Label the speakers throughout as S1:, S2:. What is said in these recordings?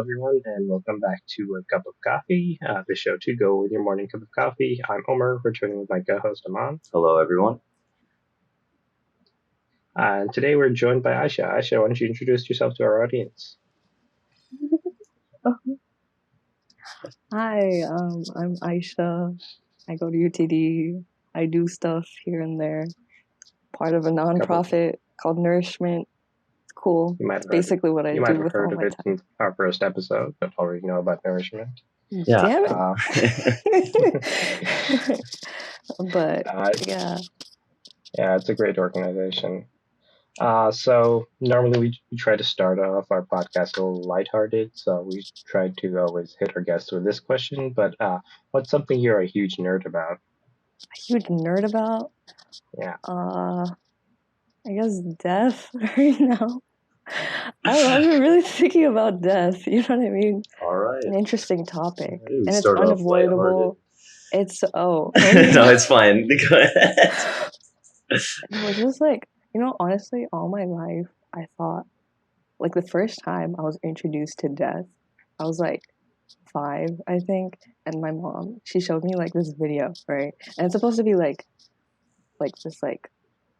S1: everyone, and welcome back to A Cup of Coffee, the show to go with your morning cup of coffee. I'm Omar, returning with my co-host Aman.
S2: Hello, everyone.
S1: And today we're joined by Aishah. Aishah, why don't you introduce yourself to our audience?
S3: Hi, I'm Aishah. I go to UTD. I do stuff here and there. Part of a nonprofit called Nourishment. It's cool. It's basically what I do with all my time.
S1: You might have heard of it in our first episode, but already know about Nourishment.
S2: Yeah.
S3: Damn it. But, yeah.
S1: Yeah, it's a great organization. So normally we try to start off our podcast a little lighthearted, so we try to always hit our guests with this question, but what's something you're a huge nerd about?
S3: A huge nerd about?
S1: Yeah.
S3: I guess death right now. I don't know, I've been really thinking about death, you know what I mean?
S2: All right.
S3: An interesting topic.
S2: And
S3: it's unavoidable. It's,
S2: no, it's fine. Go ahead.
S3: It was just like, honestly, all my life, I thought, like the first time I was introduced to death, I was like 5, I think, and my mom, she showed me like this video, right? And it's supposed to be like this like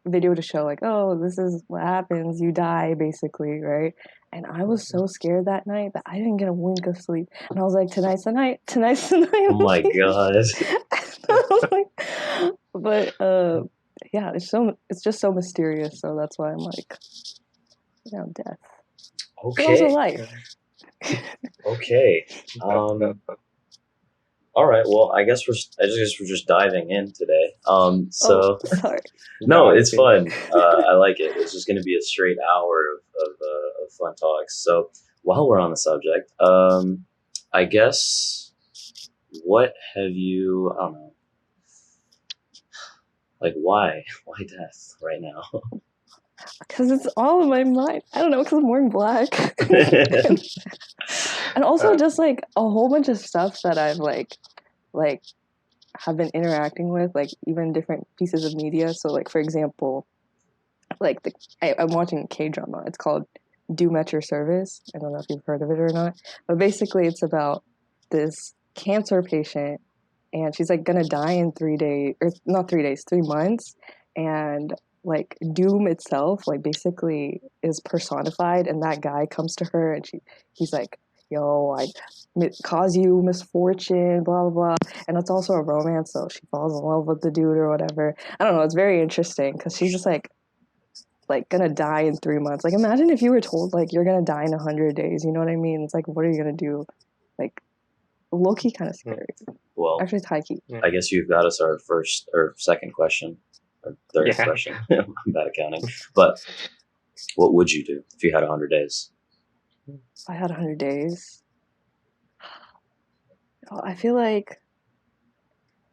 S3: video to show like, oh, this is what happens, you die basically, right? And I was so scared that night that I didn't get a wink of sleep. And I was like, tonight's the night.
S2: Oh my god.
S3: But yeah, it's just so mysterious, so that's why I'm like, death.
S2: Okay.
S3: But also life.
S2: Okay. All right. Well, I guess we're just diving in today.
S3: Sorry.
S2: No, it's fun. I like it. It's just going to be a straight hour of fun talks. So while we're on the subject, I guess what have you? I don't know. Like why death right now?
S3: Because it's all in my mind. I don't know, because I'm wearing black. And also just like a whole bunch of stuff that I've like have been interacting with, like even different pieces of media. So like for example, like I'm watching a K-drama. It's called Doom at Your Service. I don't know if you've heard of it or not. But basically it's about this cancer patient, and she's like gonna die in 3 days, or not 3 days, 3 months. And like Doom itself, like basically is personified, and that guy comes to her, and he's like, yo, I cause you misfortune, blah, blah, blah. And it's also a romance, so she falls in love with the dude or whatever. I don't know, it's very interesting, because she's just like gonna die in 3 months. Like, imagine if you were told, like, you're gonna die in 100 days, you know what I mean? It's like, what are you gonna do? Like, low-key kind of scary.
S2: Well,
S3: actually, it's high-key.
S2: I guess you've got us our first or second question, or third question. I'm bad at counting. But what would you do if you had 100 days?
S3: If I had 100 days, I feel like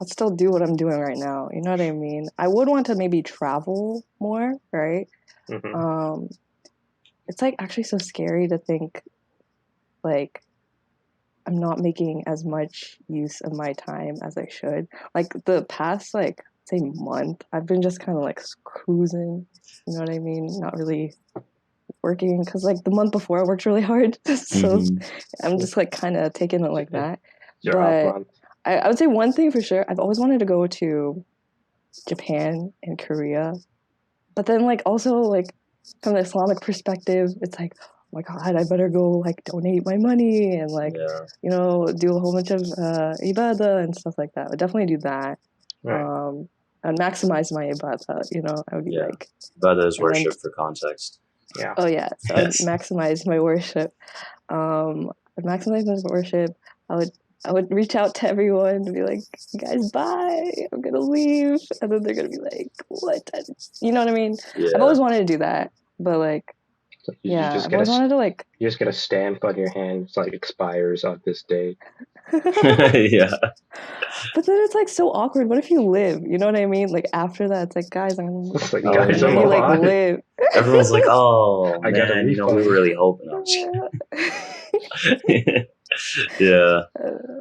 S3: I'd still do what I'm doing right now. You know what I mean? I would want to maybe travel more, right?
S1: Mm-hmm.
S3: It's like actually so scary to think like I'm not making as much use of my time as I should. Like the past like say month, I've been just kind of like cruising. You know what I mean? Not really working, because like the month before I worked really hard. So I'm just like kind of taking it like that. But I would say one thing for sure, I've always wanted to go to Japan and Korea. But then like also like from the Islamic perspective, it's like, oh my god, I better go like donate my money and like do a whole bunch of ibadah and stuff like that. I would definitely do that.
S1: Right.
S3: And maximize my ibadah, I would be like,
S2: ibadah is worship for context.
S1: Yeah.
S3: Oh yeah, so yes. I'd maximize my worship. I'd maximize my worship. I would reach out to everyone and be like, guys, bye, I'm gonna leave. And then they're gonna be like, what? You know what I mean?
S2: Yeah.
S3: I've always wanted to do that, but like, I've always wanted to like...
S1: You just get a stamp on your hand, it's like expires on this date.
S2: Yeah.
S3: But then it's like so awkward. What if you live? You know what I mean? Like after that, it's like, guys, I'm
S1: like, guys, I'm
S3: you
S1: alive.
S3: Like live.
S2: Everyone's like, oh,
S1: I got a
S2: we were really hoping. Yeah.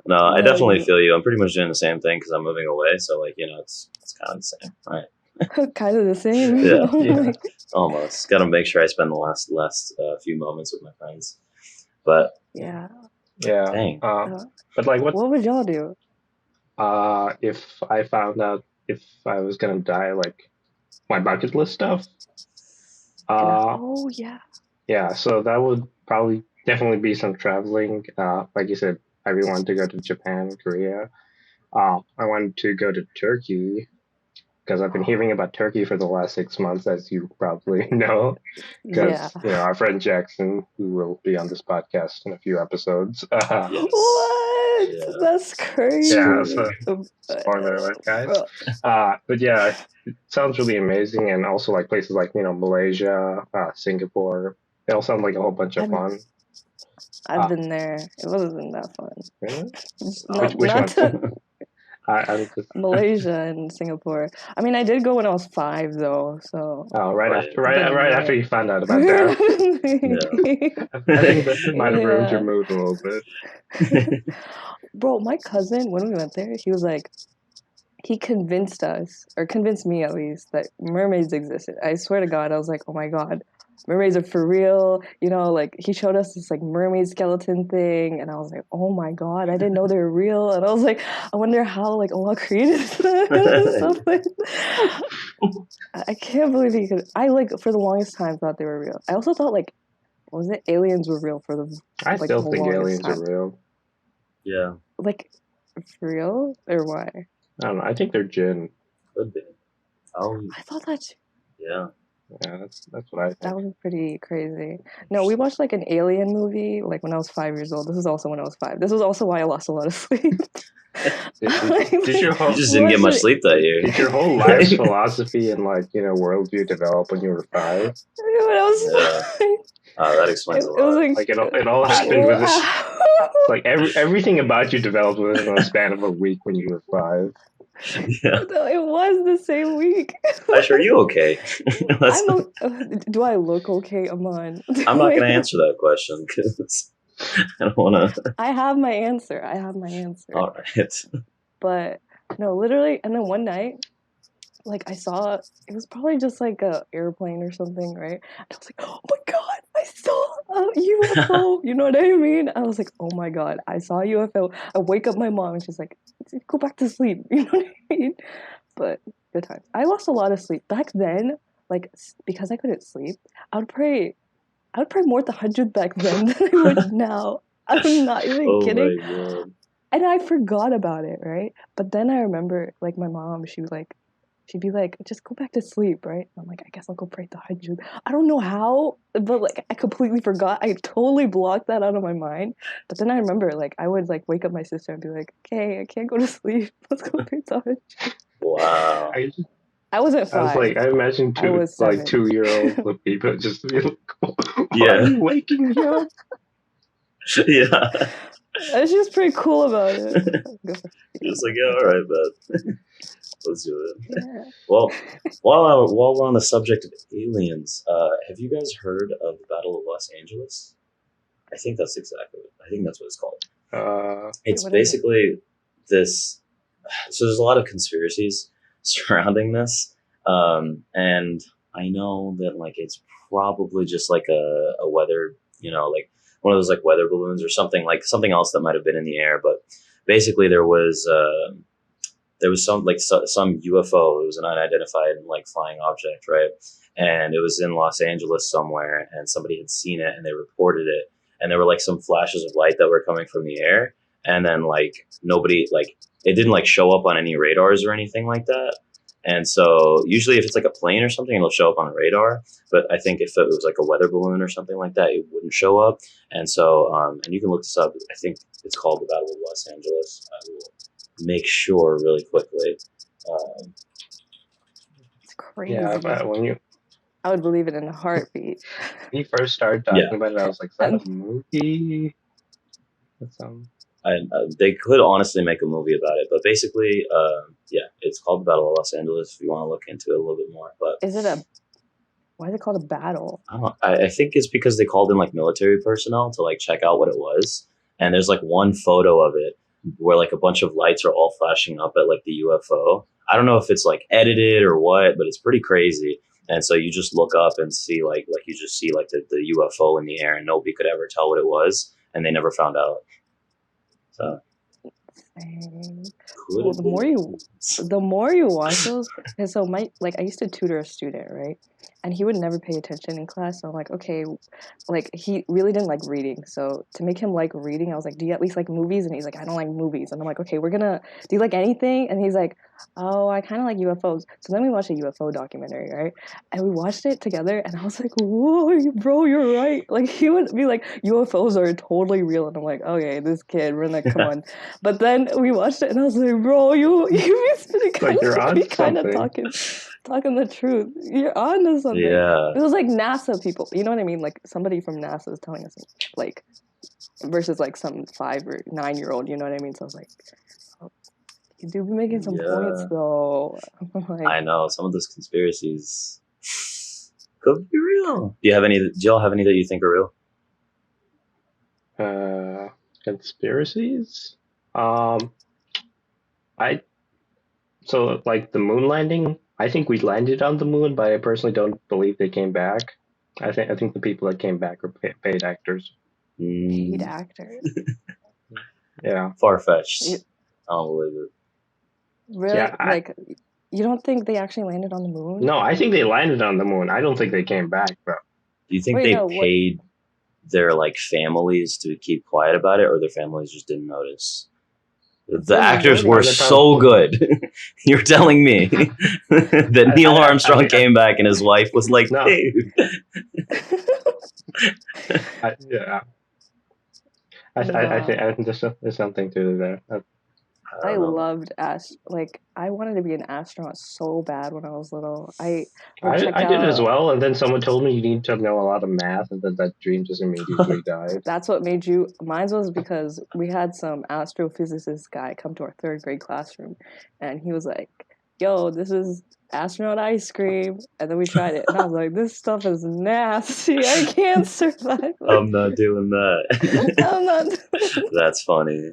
S2: No, I definitely feel you. I'm pretty much doing the same thing because I'm moving away. So like, it's kind of the same, right?
S3: Kind of the same.
S2: Yeah. Almost. Got to make sure I spend the last few moments with my friends. But
S3: Yeah.
S1: Yeah.
S2: dang,
S1: But like,
S3: What would y'all do?
S1: if I found out if I was gonna die, like my bucket list stuff. Uh,
S3: Oh yeah.
S1: yeah. So that would probably definitely be some traveling. Like you said, I really wanted to go to Japan, Korea. I wanted to go to Turkey because I've been hearing about Turkey for the last 6 months, as you probably know.
S3: Yeah.
S1: Because our friend Jackson, who will be on this podcast in a few episodes,
S2: yes,
S3: What?
S2: yeah,
S3: That's
S1: yeah.
S3: crazy.
S1: So spoiler alert, guys.
S3: Bro,
S1: But yeah, it sounds really amazing, and also like places like Malaysia, Singapore. They all sound like a whole bunch of
S3: I've
S1: fun.
S3: I've
S1: Uh,
S3: been there. It wasn't that fun.
S1: really?
S3: Not
S1: Which
S3: not
S1: ones?
S3: to
S1: I'm just
S3: Malaysia and Singapore. I mean, I did go when I was 5 though, so
S1: right
S2: right,
S1: after
S3: but
S1: right
S3: yeah.
S1: after you found out about that. I think that might have ruined your
S3: Yeah.
S1: mood a little bit.
S3: Bro, my cousin, when we went there, he was like, he convinced us, or convinced me at least, that mermaids existed. I swear to God, I was like, oh my God, mermaids are for real. Like he showed us this like mermaid skeleton thing, and I was like, oh my God, I didn't know they were real. And I was like, I wonder how like Allah created them and stuff like that. I can't believe he could. I like for the longest time thought they were real. I also thought like, what was it? Aliens were real for the
S1: I
S3: like
S1: still
S3: the
S1: think
S3: longest
S1: aliens are
S3: time.
S1: real.
S2: yeah,
S3: Like, for real or why?
S1: I don't know. I think they're jinn.
S2: could be. Oh,
S3: I thought that
S2: yeah,
S1: Yeah, that's what I
S3: that
S1: think.
S3: was pretty crazy. No, we watched like an alien movie like when I was 5 years old. This is also when I was 5. This was also why I lost a lot of sleep.
S1: Did your
S2: you
S1: whole
S2: just didn't get much sleep that
S1: did your whole
S2: year.
S1: life's philosophy and worldview develop when you were 5?
S3: when I was
S2: Yeah, that explains a
S3: it was
S2: lot.
S3: like
S1: Like it all happened with this. Like everything about you developed within a span of a week when you were 5.
S2: Yeah,
S3: no, it was the same week.
S2: Aishah, are you okay? Let's,
S3: Do I look okay, Aman?
S2: I'm not going to answer that question because I don't want to.
S3: I have my answer. I have my answer.
S2: All right.
S3: But no, literally, and then one night, like I saw it was probably just like a airplane or something, right? And I was like, oh my God, I saw a UFO. You know what I mean? I was like, oh my God, I saw a UFO. I wake up my mom and she's like, go back to sleep. You know what I mean? But good times. I lost a lot of sleep back then. Like because I couldn't sleep, I would pray. I would pray more tahajjud back then than I would now. I'm not even
S2: Oh
S3: kidding.
S2: my god.
S3: And I forgot about it, right? But then I remember, like, my mom, she'd be like, just go back to sleep, right? And I'm like, I guess I'll go pray tahajjud. I don't know how, but like, I completely forgot. I totally blocked that out of my mind. But then I remember, like, I would like wake up my sister and be like, okay, I can't go to sleep. Let's go pray tahajjud.
S2: Wow.
S3: I wasn't
S1: I was
S3: 5.
S1: like, I imagine
S3: I was 7.
S1: 2-year-old people just be like, why
S2: Yeah.
S1: are you waking me up?
S2: Yeah.
S3: And she was pretty cool about it.
S2: Just like, yeah, all right, but let's do it.
S3: Yeah.
S2: Well, while we're on the subject of aliens, have you guys heard of the Battle of Los Angeles? I think that's exactly it. I think that's what it's called. It's
S3: what is it?
S2: basically this. So there's a lot of conspiracies surrounding this, and I know that like it's probably just like a weather, like one of those like weather balloons or something like something else that might have been in the air. But basically, there was some UFO. It was an unidentified like flying object, right? And it was in Los Angeles somewhere, and somebody had seen it and they reported it. And there were like some flashes of light that were coming from the air, and then like nobody like it didn't like show up on any radars or anything like that. And so usually if it's like a plane or something, it'll show up on a radar. But I think if it was like a weather balloon or something like that, it wouldn't show up. And so and you can look this up. I think it's called the Battle of Los Angeles. I will make sure really quickly.
S3: It's crazy.
S1: Yeah, when
S3: I would believe it in a heartbeat.
S1: you first started talking about it, I was like, is that a movie? That's
S2: They could honestly make a movie about it, but basically, yeah, it's called the Battle of Los Angeles. If you want to look into it a little bit more, but
S3: why is it called a battle?
S2: I think it's because they called in like military personnel to like check out what it was, and there's like one photo of it where like a bunch of lights are all flashing up at like the UFO. I don't know if it's like edited or what, but it's pretty crazy. And so you just look up and see like you just see like the UFO in the air, and nobody could ever tell what it was, and they never found out. So could
S3: Well,
S2: have been aliens.
S3: the more you watch those, and so I used to tutor a student, right? And he would never pay attention in class. So I'm like, okay, like he really didn't like reading. So to make him like reading, I was like, do you at least like movies? And he's like, I don't like movies. And I'm like, okay, do you like anything? And he's like, oh, I kind of like UFOs. So then we watched a UFO documentary, right? And we watched it together, and I was like, whoa, bro, you're right. Like he would be like, UFOs are totally real. And I'm like, okay, this kid, we're like, come on. But then we watched it, and I was like, "Bro, you be
S1: Like you're on
S3: kind of
S1: something.
S3: talking the truth. You're on to something."
S2: Yeah.
S3: It was like NASA people, you know what I mean? Like somebody from NASA is telling us, like, versus like some 5 or 9 year old. You know what I mean? So I was like, oh, "You do be making some points,
S2: Yeah.
S3: though." Like,
S2: I know some of those conspiracies could be real. Do y'all have any that you think are real?
S1: Conspiracies. Um, I so like the moon landing. I think we landed on the moon, but I personally don't believe they came back. I think the people that came back are paid actors.
S3: paid
S2: Mm,
S3: actors.
S1: Yeah,
S2: far fetched.
S3: You,
S2: I don't believe it.
S3: really?
S1: yeah.
S3: Like, you don't think they actually landed on the moon?
S1: No, I think they landed on the moon. I don't think they came back, bro.
S2: Do you think
S3: Wait,
S2: they
S3: no. What?
S2: paid their like families to keep quiet about it, or their families just didn't notice? The
S3: Didn't
S2: actors were
S3: notice.
S1: They probably.
S2: so good. You're telling me that Neil
S1: I
S2: Armstrong
S1: think
S2: came back and his wife was like,
S1: no.
S2: "Dude,
S1: Yeah.
S3: Nah.
S1: I think there's something to there.
S2: I
S3: I
S2: don't know, man."
S3: loved like I wanted to be an astronaut so bad when I was little. I would check
S1: I did as
S3: out.
S1: well, and then someone told me you need to know a lot of math, and then that dream just immediately died.
S3: That's what made you. Mine was because we had some astrophysicist guy come to our third grade classroom, and he was like, "Yo, this is astronaut ice cream," and then we tried it, and I was like, "This stuff is nasty. I can't survive. Like,
S2: I'm not doing that.
S3: I'm not."
S2: That's funny.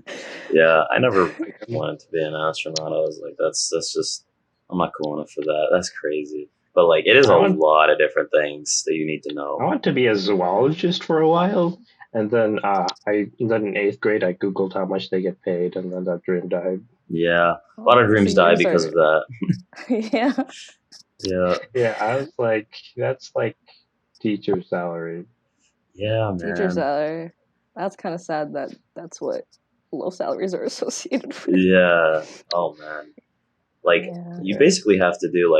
S2: Yeah, I never
S1: Like,
S2: wanted to be an astronaut. I was like, that's just I'm not cool enough for that. That's crazy. But like, it is a
S1: I want
S2: lot of different things that you need to
S1: I
S2: know.
S1: want to be a zoologist for a while, and then in eighth grade I googled how much they get paid, and then that dream died.
S2: Yeah, a lot of
S3: Oh, so
S2: dreams die
S3: yours
S2: because
S3: are
S2: of that.
S3: yeah.
S2: Yeah,
S1: Yeah, I was like, that's like teacher salary.
S2: yeah,
S3: Teacher
S2: man.
S3: salary. That's kind of sad that that's what low salaries are associated with.
S2: Yeah. Oh man. Like
S3: Yeah.
S2: you basically have to do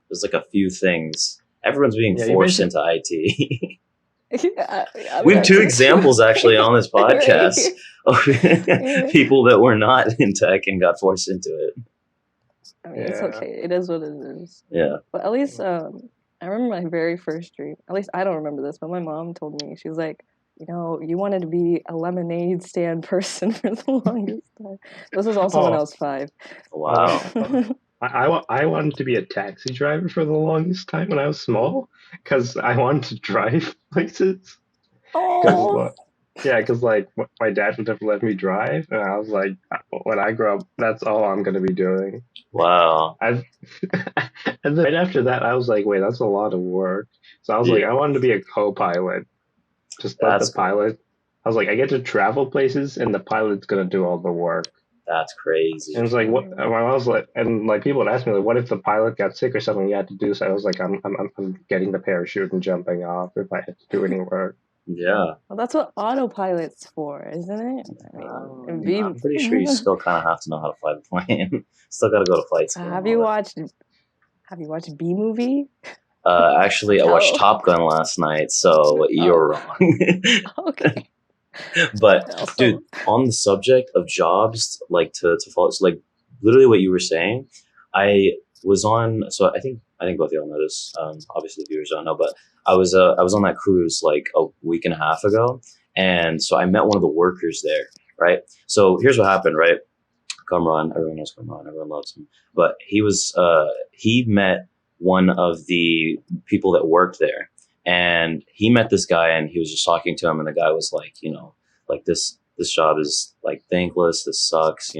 S2: there's like a few things. Everyone's being
S1: Yeah, you
S2: forced
S1: basically
S2: into IT.
S3: I
S2: We
S3: mean,
S2: have
S3: I
S2: two
S3: think so.
S2: examples actually on this podcast of
S3: Yeah.
S2: people that were not in tech and got forced into it.
S3: I mean, it's
S1: yeah.
S3: okay. It is what it is.
S2: Yeah.
S3: But at least, I remember my very first dream. At least I don't remember this, but my mom told me, she was like, you wanted to be a lemonade stand person for the longest time. This was also when I
S1: Oh,
S3: was 5.
S2: Wow.
S1: I wanted to be a taxi driver for the longest time when I was small because I wanted to drive places. Because
S3: Oh,
S1: yeah, because like my dad would never let me drive, and I was like, when I grow up, that's all I'm gonna be doing.
S2: Wow.
S1: I and then right after that, I was like, wait, that's a lot of work. So I was like,
S2: Yeah.
S1: I wanted to be a co-pilot. Just let the
S2: That's cool.
S1: pilot. I was like, I get to travel places, and the pilot's gonna do all the work.
S2: That's
S1: And
S2: crazy.
S1: it's like, what? And I was like, and like people would ask me, like, what if the pilot got sick or something? You had to do so. I was like, I'm getting the parachute and jumping off if I had to do any work.
S2: Yeah.
S3: well, that's what autopilot's for, isn't it? I mean, and be.
S2: I'm pretty sure you still kind of have to know how to fly the plane. Still got to go to flight school and
S3: have
S2: all
S3: you
S2: that.
S3: watched? Have you watched B movie?
S2: Actually, I watched
S3: Tell.
S2: Top Gun last night, so
S3: Oh,
S2: you're wrong.
S3: okay.
S2: But dude,
S3: Also,
S2: on the subject of jobs, like to follow, so like literally what you were saying, I was on. So I think both of y'all know this. Obviously, the viewers don't know, but I was on that cruise like a week and a half ago, and so I met one of the workers there. Right. So here's what happened. Right. Kamran, everyone knows Kamran, everyone loves him. But he met one of the people that worked there, and he met this guy, and he was just talking to him, and the guy was like, like this this job is like thankless. This sucks.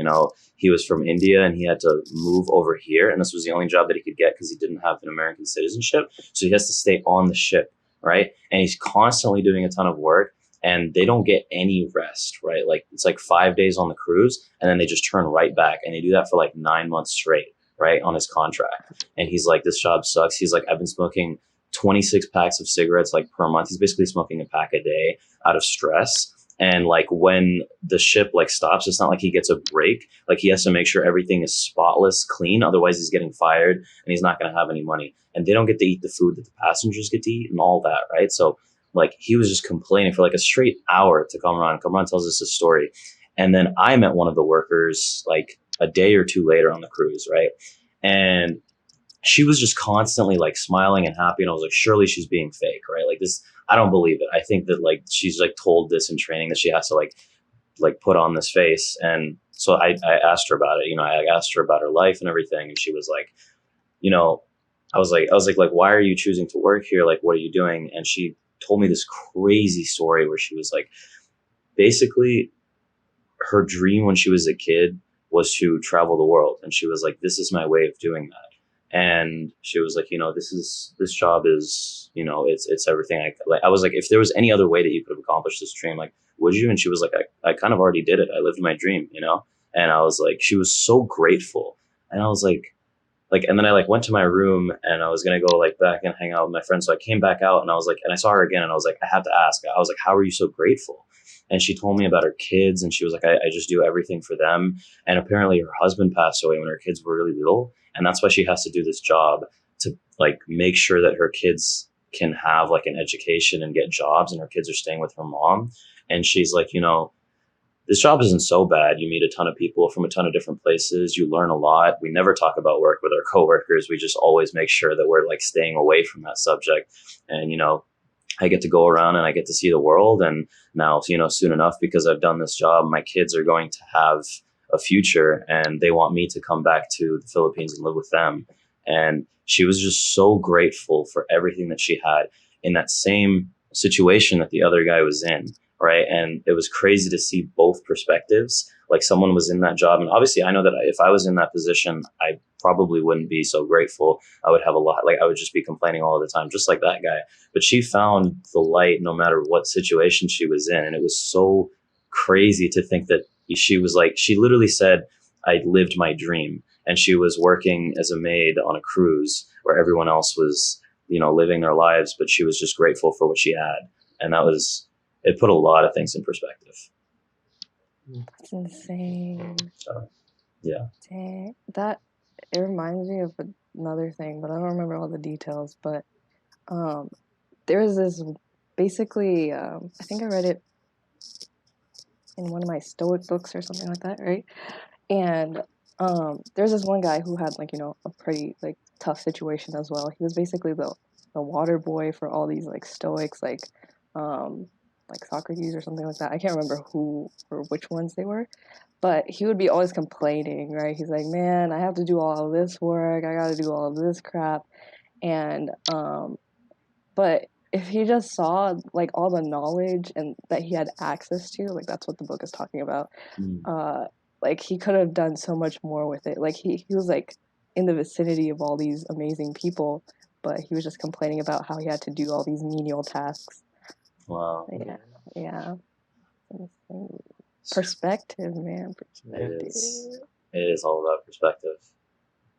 S2: He was from India and he had to move over here, and this was the only job that he could get because he didn't have an American citizenship. So he has to stay on the ship, right? And he's constantly doing a ton of work, and they don't get any rest, right? Like it's like 5 days on the cruise, and then they just turn right back, and they do that for like 9 months straight, right, on his contract. And he's like, this job sucks. He's like, I've been smoking 26 packs of cigarettes like per month. He's basically smoking a pack a day out of stress. And like when the ship like stops, it's not like he gets a break. Like he has to make sure everything is spotless, clean. Otherwise he's getting fired and he's not going to have any money. And they don't get to eat the food that the passengers get to eat and all that, right? So like he was just complaining for like a straight hour to Kamran. Kamran tells us his story. And then I met one of the workers like a day or two later on the cruise, right? And she was just constantly like smiling and happy. And I was like, surely she's being fake, right? Like this, I don't believe it. I think that like she's like told this in training that she has to like put on this face. And so I asked her about it. I asked her about her life and everything, and she was like, you know, I was like, why are you choosing to work here? Like, what are you doing? And she told me this crazy story where she was like, basically, her dream when she was a kid was to travel the world, and she was like, this is my way of doing that. And she was like, this job is, it's everything. I was like, if there was any other way that you could have accomplished this dream, like, would you? And she was like, I kind of already did it. I lived my dream. And I was like, she was so grateful. And I was like, and then I like went to my room and I was going to go like back and hang out with my friends. So I came back out and I was like, and I saw her again and I was like, I have to ask. I was like, how are you so grateful? And she told me about her kids, and she was like, I just do everything for them. And apparently her husband passed away when her kids were really little. And that's why she has to do this job to like make sure that her kids can have like an education and get jobs, and her kids are staying with her mom. And she's like, this job isn't so bad. You meet a ton of people from a ton of different places. You learn a lot. We never talk about work with our coworkers. We just always make sure that we're like staying away from that subject. And, I get to go around and I get to see the world. And now, soon enough, because I've done this job, my kids are going to have a future, and they want me to come back to the Philippines and live with them. And she was just so grateful for everything that she had in that same situation that the other guy was in. Right. And it was crazy to see both perspectives. Like someone was in that job. And obviously I know that if I was in that position, I probably wouldn't be so grateful. I would have a lot, like I would just be complaining all the time, just like that guy. But she found the light no matter what situation she was in. And it was so crazy to think that she literally said, I lived my dream. And she was working as a maid on a cruise where everyone else was, living their lives. But she was just grateful for what she had. And it put a lot of things in perspective.
S3: That's insane.
S2: So, yeah.
S3: Dang. It reminds me of another thing, but I don't remember all the details. But there was this, basically, I think I read it in one of my Stoic books or something like that, right? And there's this one guy who had a pretty tough situation as well. He was basically the water boy for all these Stoics, like Socrates or something like that. I can't remember who or which ones they were, but he would be always complaining, right? He's like, man, I have to do all of this work. I got to do all of this crap. And but if he just saw all the knowledge and that he had access to, that's what the book is talking about. He could have done so much more with it. He was in the vicinity of all these amazing people, but he was just complaining about how he had to do all these menial tasks.
S2: Wow.
S3: Yeah. Perspective, man. Perspective.
S2: It is all about perspective.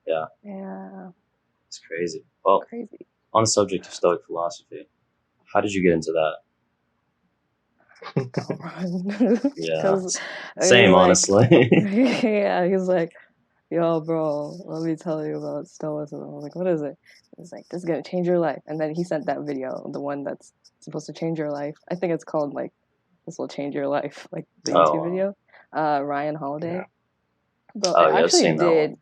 S2: Yeah.
S3: Yeah.
S2: It's crazy. Well,
S3: crazy.
S2: On the subject of Stoic philosophy, how did you get into that? Yeah. Same, honestly.
S3: Yeah, he's like, yo, bro, let me tell you about Stoicism. I'm like, what is it? He's like, this is going to change your life. And then he sent that video, the one that's supposed to change your life. I think it's called, This Will Change Your Life, the YouTube video. Ryan Holiday.
S1: Yeah.
S3: But I actually did.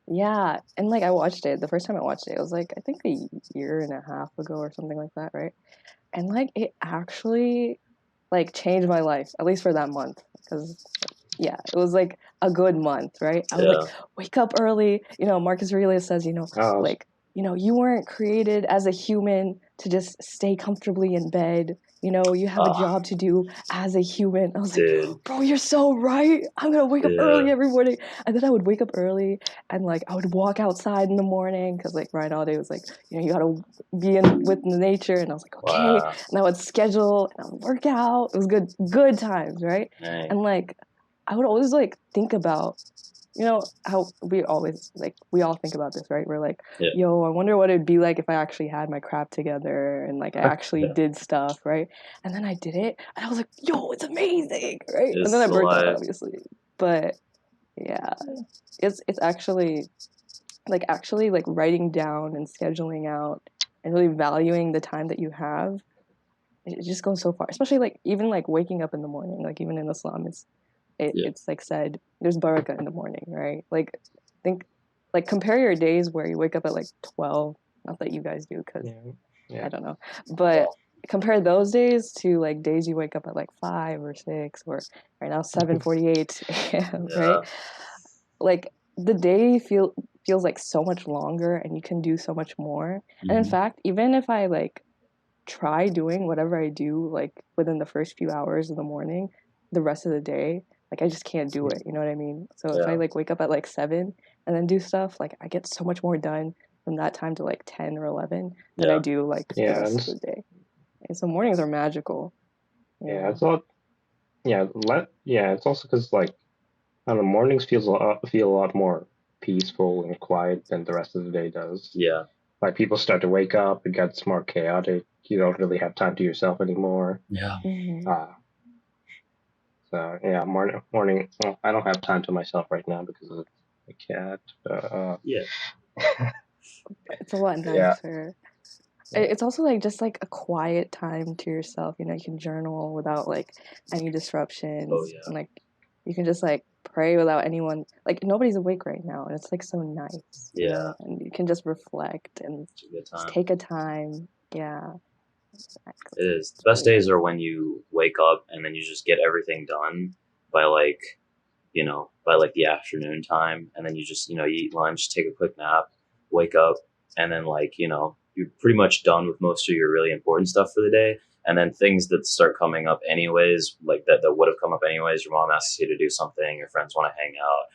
S3: Yeah, and I watched it. The first time I watched it, it was I think a year and a half ago or something like that, right? And it actually changed my life, at least for that month, because yeah, it was a good month, right? I would wake up early. Marcus Aurelius says, you weren't created as a human to just stay comfortably in bed. you have a job to do as a human. I was
S2: dude.
S3: like, bro, you're so right. I'm gonna wake up
S2: Yeah.
S3: early every morning. And then I would wake up early and like I would walk outside in the morning because like Ryan Holiday was like, you gotta be with the nature. And I was like, okay.
S2: Wow.
S3: And I would schedule and I would work out. It was good times, right?
S2: Dang.
S3: And like I would always like think about, how we always like we all think about this, right? We're like, yo, I wonder what it'd be like if I actually had my crap together and like I actually did stuff, right? And then I did it and I was like, yo, it's amazing, right? And then I burnt out, obviously. But yeah, it's actually like writing down and scheduling out and really valuing the time that you have. It just goes so far, especially like even like waking up in the morning, like even in Islam, it's like said there's barakah in the morning, right? Like compare your days where you wake up at like 12, not that you guys do because I don't know, but compare those days to like days you wake up at like 5 or 6 or right now 7:48 a.m. right? Like the day feels like so much longer and you can do so much more. And in fact, even if I like try doing whatever I do like within the first few hours of the morning, the rest of the day, like I just can't do it. You know what I mean? So if I like wake up at like 7 and then do stuff, like I get so much more done from that time to like 10 or 11 than I do like the rest of the day. And so mornings are magical.
S1: It's not. It's also because like I don't know, mornings feel a lot more peaceful and quiet than the rest of the day does.
S2: Yeah.
S1: Like people start to wake up, it gets more chaotic. You don't really have time to yourself anymore.
S2: Yeah.
S1: So yeah, morning. Well, I don't have time to myself right now because of the cat.
S3: It's a lot nicer. It's also like just like a quiet time to yourself. You can journal without like any disruptions. And like you can just like pray without anyone. Like nobody's awake right now, and it's like so nice.
S2: Yeah.
S3: And you can just reflect and just take a time. Yeah.
S2: It is. The best days are when you wake up and then you just get everything done by like, the afternoon time. And then you just, you eat lunch, take a quick nap, wake up, and then like, you're pretty much done with most of your really important stuff for the day. And then things that start coming up anyways, like that would have come up anyways. Your mom asks you to do something, your friends want to hang out,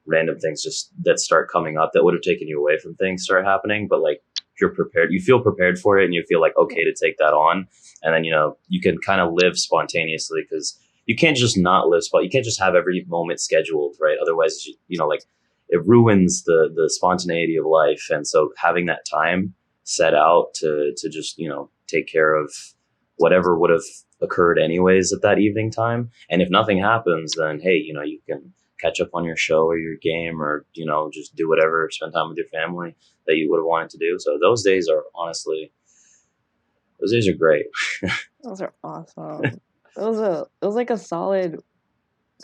S2: random things just that start coming up that would have taken you away from things start happening. But like, you're prepared, you feel prepared for it and you feel like okay to take that on. And then you can kind of live spontaneously because you can't just not live you can't just have every moment scheduled, right? Otherwise like it ruins the spontaneity of life. And so having that time set out to just take care of whatever would have occurred anyways at that evening time. And if nothing happens, then hey, you can catch up on your show or your game or just do whatever, spend time with your family that you would have wanted to do. So those days are great.
S3: Those are awesome. It was like a solid,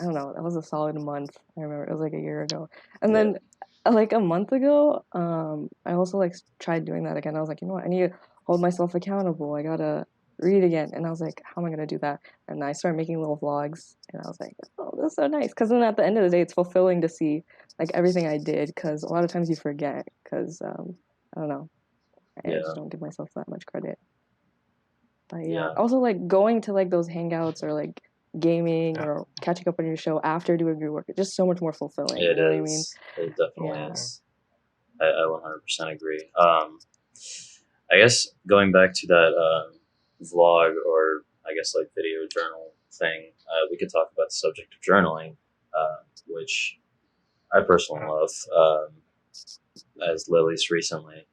S3: I don't know, that was a solid month. I remember it was like a year ago. And then like a month ago, I also like tried doing that again. I was like, you know what, I need to hold myself accountable. I gotta read again. And I was like, how am I gonna do that? And I started making little vlogs and I was like, oh, that's so nice. Because then at the end of the day, it's fulfilling to see like everything I did, because a lot of times you forget because I don't know, I just don't give myself that much credit. But also like going to like those hangouts or like gaming or catching up on your show after doing your work, it's just so much more fulfilling.
S2: It
S3: you know
S2: is.
S3: What I mean?
S2: It definitely is. I 100% agree. I guess going back to that vlog or I guess like video journal thing, we could talk about the subject of journaling, which I personally love, as Lily's recently.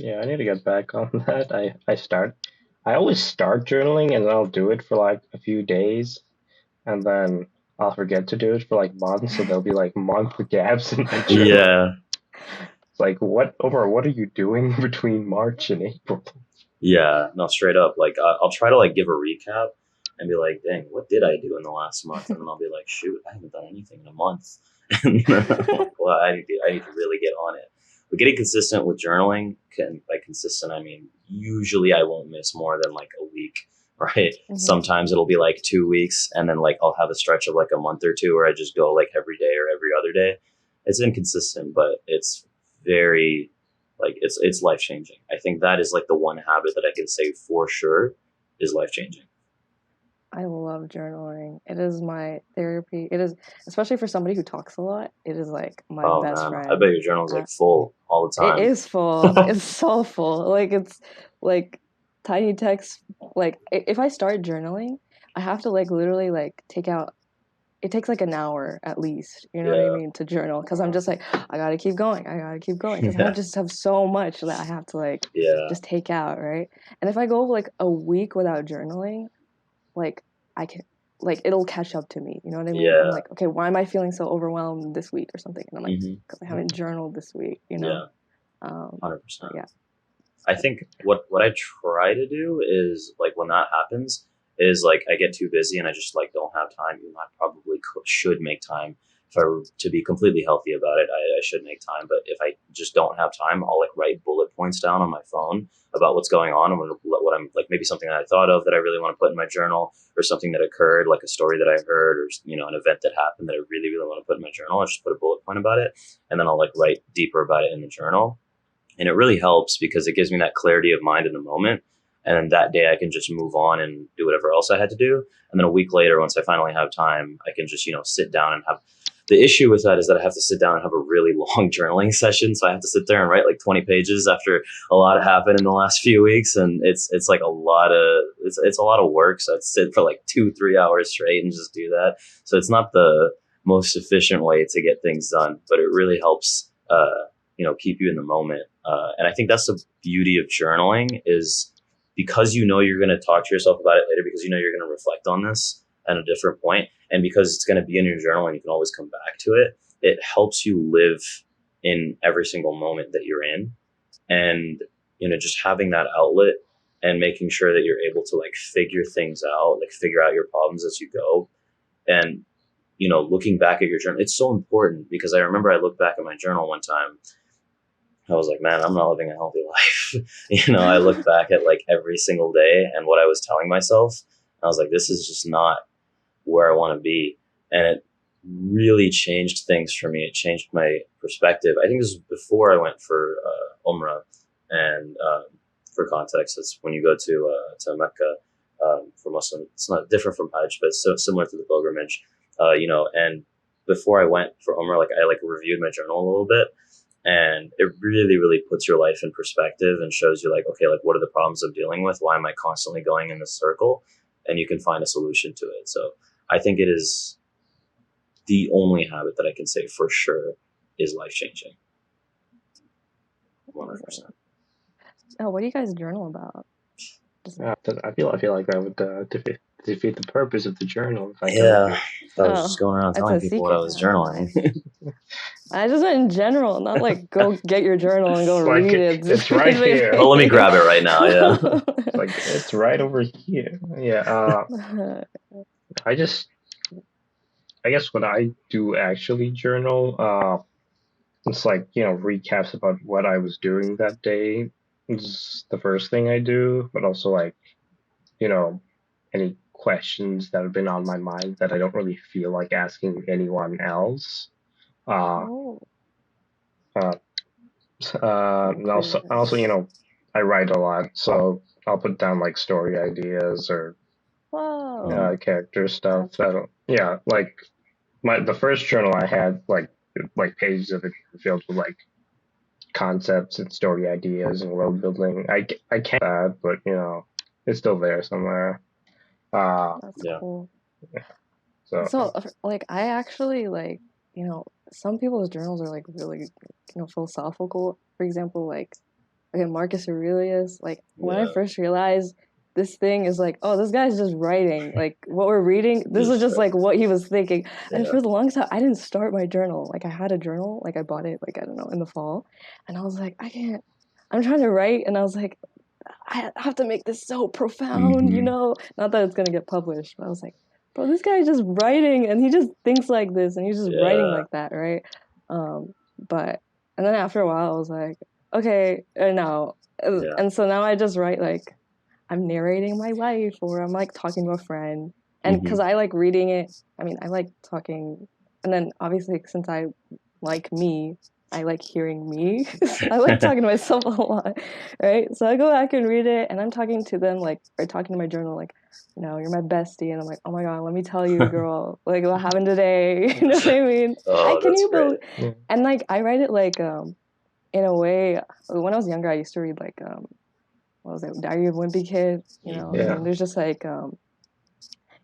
S1: I need to get back on that. I always start journaling and I'll do it for like a few days and then I'll forget to do it for like months, so there'll be like month gaps in my journal.
S2: Yeah.
S1: It's like what are you doing between March and April?
S2: Yeah, no, straight up. Like I'll try to like give a recap and be like, dang, what did I do in the last month? And then I'll be like, shoot, I haven't done anything in a month. And then I'm like, well, I need to really get on it. But getting consistent with journaling, by consistent, I mean, usually I won't miss more than like a week, right? Mm-hmm. Sometimes it'll be like 2 weeks and then like I'll have a stretch of like a month or two where I just go like every day or every other day. It's inconsistent, but it's very Like it's life changing. I think that is like the one habit that I can say for sure is life changing.
S3: I love journaling. It is my therapy. It is, especially for somebody who talks a lot, it is like my
S2: Oh
S3: best
S2: man, I
S3: friend.
S2: bet your journal's like full all the
S3: It
S2: time.
S3: is full. It's so full. Like it's like tiny text. Like if I start journaling, I have to like literally like take out. It takes like an hour at least. You know what I
S2: Yeah,
S3: mean to journal because I'm just like I gotta keep going. I gotta keep going because I
S2: yeah,
S3: just have so much that I have to like
S2: yeah,
S3: just take out, right? And if I go like a week without journaling, like I can like it'll catch up to me. You know what I mean? I'm
S2: yeah.
S3: like, okay, why am I feeling so overwhelmed this week or something? And I'm like,
S2: Hmm.
S3: because I haven't journaled this week. You know.
S2: Yeah, 100%.
S3: But yeah.
S2: I think what I try to do is like when that happens is like I get too busy and I just like don't have time. Even though I probably should make time if I were to be completely healthy about it. I should make time, but if I just don't have time, I'll like write bullet points down on my phone about what's going on and what I'm like maybe something that I thought of that I really want to put in my journal or something that occurred like a story that I heard or an event that happened that I really want to put in my journal. I just put a bullet point about it and then I'll like write deeper about it in the journal and it really helps because it gives me that clarity of mind in the moment. And then that day I can just move on and do whatever else I had to do. And then a week later, once I finally have time, I can just, sit down and have the issue with that is that I have to sit down and have a really long journaling session. So I have to sit there and write like 20 pages after a lot happened in the last few weeks. And it's like it's a lot of work. So I'd sit for like 2-3 hours straight and just do that. So it's not the most efficient way to get things done, but it really helps, keep you in the moment. And I think that's the beauty of journaling is because you're going to talk to yourself about it later, because you're going to reflect on this at a different point, and because it's going to be in your journal and you can always come back to it, it helps you live in every single moment that you're in. And, just having that outlet and making sure that you're able to like figure things out, like figure out your problems as you go. And, looking back at your journal, it's so important because I remember I looked back at my journal one time. I was like, man, I'm not living a healthy life. I look back at like every single day and what I was telling myself. I was like, this is just not where I want to be. And it really changed things for me. It changed my perspective. I think this was before I went for Umrah. And for context, it's when you go to Mecca for Muslim. It's not different from Hajj, but so similar to the pilgrimage. And before I went for Umrah, like I like reviewed my journal a little bit, and it really really puts your life in perspective and shows you like, okay, like what are the problems I'm dealing with, why am I constantly going in this circle, and you can find a solution to it. So I think it is the only habit that I can say for sure is life changing. 100%.
S3: Oh, what do you guys journal about? Just
S1: I feel like that would defeat the purpose of the journal if I told
S2: Yeah,
S1: you.
S2: if I was just going around
S3: it's
S2: telling
S3: a
S2: people what I
S3: secret
S2: was
S3: now.
S2: journaling.
S3: I just meant in general, not like go get your journal and go
S1: It's
S3: read
S1: like
S3: it.
S1: it's right here.
S2: Oh, let me grab it right now. Yeah.
S1: It's like it's right over here. Yeah. I just I guess what I do actually journal. It's like recaps about what I was doing that day. Is the first thing I do, but also like you know any questions that have been on my mind that I don't really feel like asking anyone else. Uh,
S3: Oh,
S1: uh, and
S3: okay.
S1: also, I write a lot, so I'll put down like story ideas or
S3: Whoa,
S1: character stuff.
S3: that's
S1: Yeah, like the first journal I had like pages of it filled with like concepts and story ideas and world building. I can't that, but it's still there somewhere. Uh,
S3: that's
S2: Yeah.
S3: cool.
S1: so
S3: So, like, I actually like, some people's journals are like really, philosophical. For example, like, okay, Marcus Aurelius. Like, when I
S2: Yeah.
S3: first realized this thing is like, oh, this guy's just writing. Like, what we're reading, this is just like what he was thinking. And
S2: Yeah.
S3: for the longest time, I didn't start my journal. Like, I had a journal, like, I bought it, like, I don't know, in the fall, and I was like, I can't. I'm trying to write, and I was like, I have to make this so profound,
S2: Mm-hmm.
S3: Not that it's gonna get published, but I was like, bro, this guy's just writing, and he just thinks like this, and he's just writing
S2: Yeah.
S3: like that, right? But and then after a while, I was like, okay, no,
S2: Yeah.
S3: and so now I just write like I'm narrating my life, or I'm like talking to a friend, and
S2: Mm-hmm.
S3: because I like reading it, I mean, I like talking, and then obviously since I like me, I like hearing me. I like talking to myself a lot, right? So I go back and read it, and I'm talking to them like, or talking to my journal like, you're my bestie, and I'm like, oh my god, let me tell you, girl, like what happened today. You know what I mean?
S2: Oh,
S3: Can
S2: that's
S3: you
S2: great.
S3: believe? And like I write it like in a way. When I was younger, I used to read like what was it, Diary of a Wimpy Kid,
S1: Yeah.
S3: and there's just like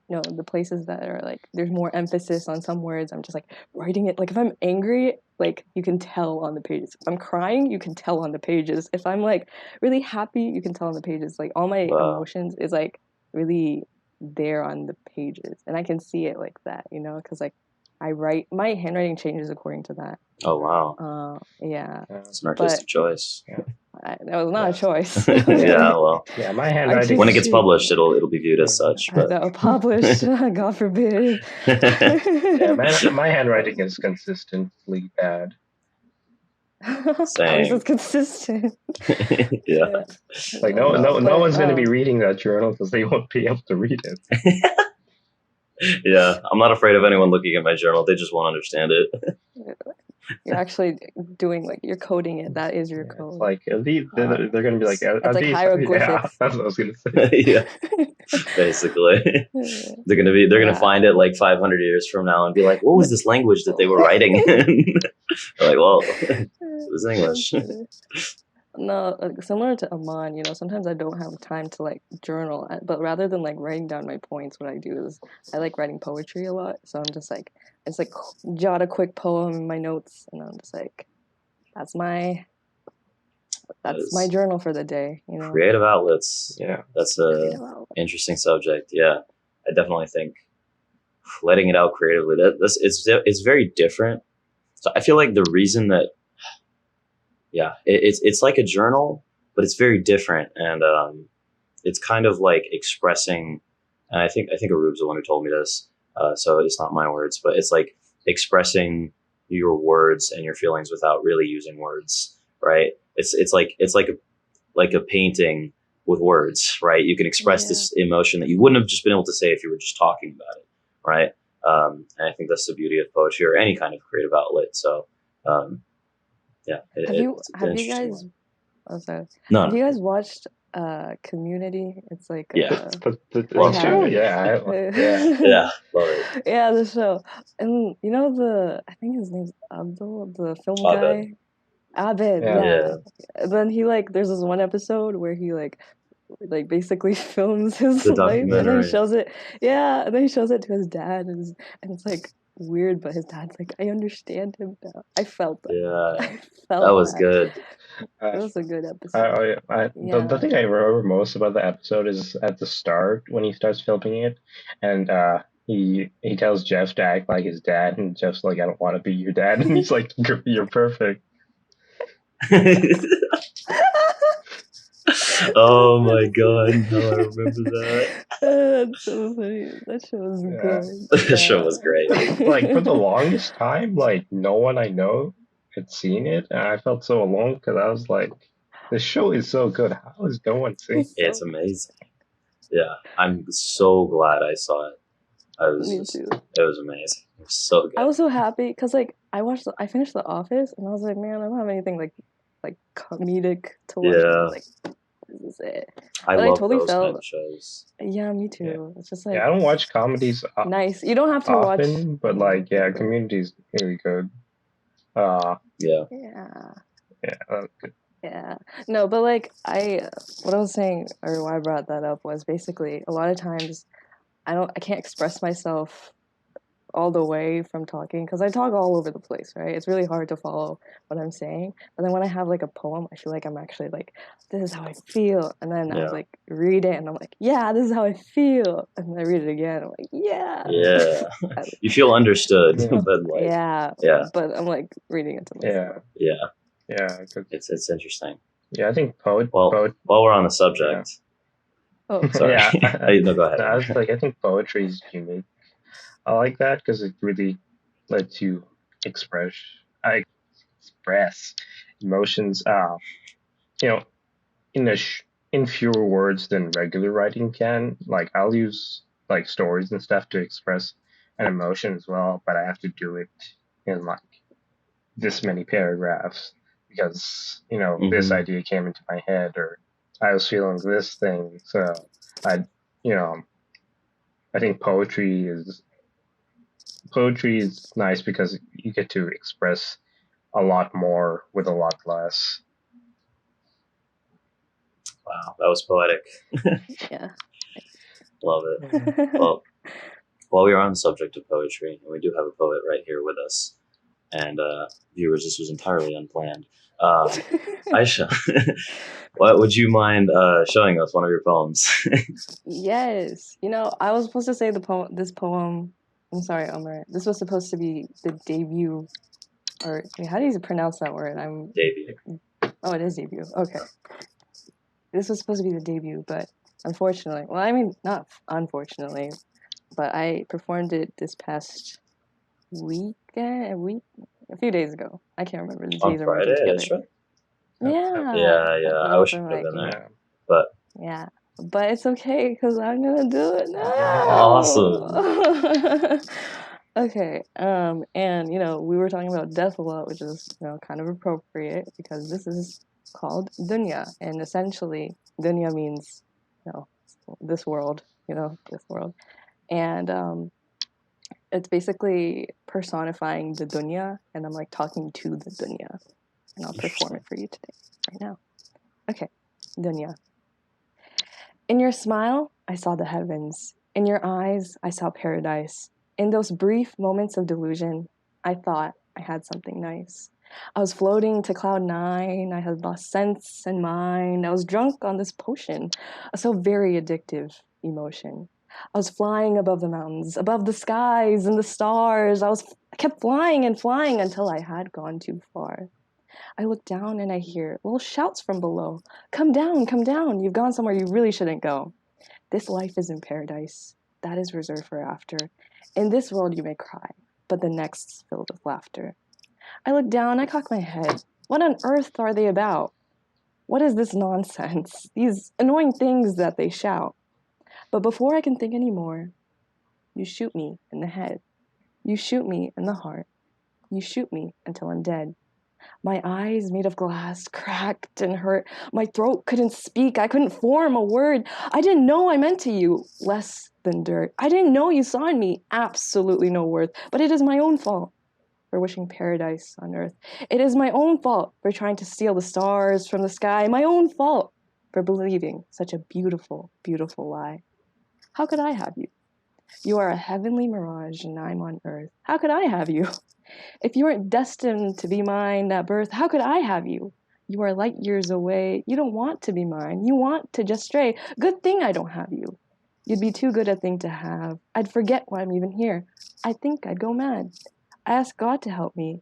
S3: the places that are like there's more emphasis on some words. I'm just like writing it. Like if I'm angry, like you can tell on the pages. If I'm crying, you can tell on the pages. If I'm like really happy, you can tell on the pages. Like all my
S2: Wow.
S3: emotions is like really there on the pages, and I can see it like that, because like I write, my handwriting changes according to that.
S2: Oh, wow.
S3: Yeah.
S2: It's an artistic choice.
S1: Yeah.
S3: That was not a choice.
S2: Yeah, well,
S1: Yeah, my handwriting.
S2: when it gets published, it'll be viewed as such. But
S3: published, God forbid.
S1: Yeah, my handwriting is consistently bad.
S3: At least it's consistent.
S2: Yeah.
S1: Like no one's going to be reading that journal because they won't be able to read it.
S2: Yeah, I'm not afraid of anyone looking at my journal. They just won't understand it.
S3: You're actually doing like you're coding it. That is your code.
S1: It's like they're going to be like,
S3: it's like hieroglyphics.
S1: Yeah, that's what I was going to say.
S2: Yeah, basically, they're gonna find it like 500 years from now and be like, what was this language that they were writing in? They're like, well, it was English.
S3: No, similar to Amaan, sometimes I don't have time to like journal, but rather than like writing down my points, what I do is I like writing poetry a lot. So I'm just like, it's like jot a quick poem in my notes, and I'm just like, that's my journal for the day.
S2: Creative outlets.
S1: Yeah,
S2: that's a interesting subject. Yeah, I definitely think letting it out creatively, it's very different. So I feel like the reason that, yeah, it's like a journal, but it's very different, and it's kind of like expressing. And I think Arub's the one who told me this, so it's not my words, but it's like expressing your words and your feelings without really using words, right? It's like a painting with words, right? You can express this emotion that you wouldn't have just been able to say if you were just talking about it, right? And I think that's the beauty of poetry or any kind of creative outlet. So. Yeah.
S3: Have you guys? Oh, sorry.
S2: No.
S3: Have you guys watched Community? It's like
S2: yeah,
S1: yeah,
S2: love it.
S3: Yeah, the show, and I think his name's Abdul, the film guy. Abed, yeah. Then he there's this one episode where he basically films his life and then shows it. Yeah, and then he shows it to his dad, and it's like weird, but his dad's like, I understand him now. I felt that.
S2: Yeah, that was good.
S3: It was a good episode.
S1: The thing I remember most about the episode is at the start when he starts filming it, and he tells Jeff to act like his dad, and Jeff's like, I don't want to be your dad, and he's like, you're perfect.
S2: Oh my god, no, I remember that.
S3: That's so funny. That show was good.
S2: The show was great.
S1: Like for the longest time, like no one I know had seen it, and I felt so alone because I was like, the show is so good. How is no one seeing it?
S2: It's amazing. Yeah, I'm so glad I saw it.
S3: Me too.
S2: It was amazing. It was so good.
S3: I was so happy because I finished The Office, and I was like, man, I don't have anything like comedic to watch.
S2: Yeah.
S3: Like, this is it.
S2: I love those kind of shows.
S3: Yeah, me too.
S1: Yeah.
S3: It's just like
S1: I don't watch comedies.
S3: Nice. You don't have to
S1: often, but Community's really good.
S3: Yeah.
S1: Yeah. Good.
S3: Yeah. No, but what I was saying, or why I brought that up, was basically a lot of times I can't express myself all the way from talking because I talk all over the place, right? It's really hard to follow what I'm saying. But then when I have a poem, I feel like I'm actually this is how I feel. And then I read it and I'm like, yeah, this is how I feel. And then I read it again. I'm like, yeah.
S2: Yeah. You feel understood. But
S3: yeah. But I'm reading it to myself.
S1: Yeah.
S2: It's interesting.
S1: Yeah, I think
S2: while we're on the subject.
S3: Yeah. Oh,
S2: sorry.
S1: Yeah.
S2: No, go ahead.
S1: I think poetry is unique. I like that because it really lets you express emotions. In fewer words than regular writing can. Like I'll use stories and stuff to express an emotion as well, but I have to do it in this many paragraphs because this
S2: Hmm.
S1: idea came into my head, or I was feeling this thing. So I you know I think poetry is nice because you get to express a lot more with a lot less.
S2: Wow, that was poetic.
S3: Yeah.
S2: Love it.
S1: Yeah.
S2: Well, while we are on the subject of poetry, and we do have a poet right here with us, and viewers, this was entirely unplanned. Um, Aisha, what would you mind showing us one of your poems?
S3: Yes. I was supposed to say this poem. I'm sorry, Umar. This was supposed to be the debut, or wait, how do you pronounce that word?
S2: Debut.
S3: Oh, it is debut. Okay. This was supposed to be the debut, but unfortunately, well, I mean, not unfortunately, but I performed it this past a few days ago. I can't remember. The
S2: On
S3: days are merging
S2: Friday at
S3: together.
S2: Isra?
S3: Yeah.
S2: Yeah, yeah. I
S3: Well,
S2: wish
S3: for
S2: I could have been there,
S3: my
S1: Yeah.
S2: but
S3: Yeah, but it's okay because I'm gonna do it
S2: awesome.
S3: now. Okay, and we were talking about death a lot, which is kind of appropriate because this is called dunya, and essentially dunya means you know this world, this world, and it's basically personifying the dunya, and I'm like talking to the dunya, and I'll perform it
S2: Interesting.
S3: for you today, right now. Okay, dunya. In your smile, I saw the heavens. In your eyes, I saw paradise. In those brief moments of delusion, I thought I had something nice. I was floating to cloud nine. I had lost sense and mind. I was drunk on this potion, a so very addictive emotion. I was flying above the mountains, above the skies and the stars. I kept flying and flying until I had gone too far. I look down and I hear little shouts from below. Come down, come down. You've gone somewhere you really shouldn't go. This life is in paradise. That is reserved for after. In this world you may cry, but the next's filled with laughter. I look down, I cock my head. What on earth are they about? What is this nonsense? These annoying things that they shout. But before I can think any more, you shoot me in the head. You shoot me in the heart. You shoot me until I'm dead. My eyes, made of glass, cracked and hurt. My throat couldn't speak. I couldn't form a word. I didn't know I meant to you less than dirt. I didn't know you saw in me absolutely no worth. But it is my own fault for wishing paradise on earth. It is my own fault for trying to steal the stars from the sky. My own fault for believing such a beautiful, beautiful lie. How could I have you? You are a heavenly mirage and I'm on earth. How could I have you? If you weren't destined to be mine at birth, how could I have you? You are light years away. You don't want to be mine. You want to just stray. Good thing I don't have you. You'd be too good a thing to have. I'd forget why I'm even here. I think I'd go mad. I ask God to help me.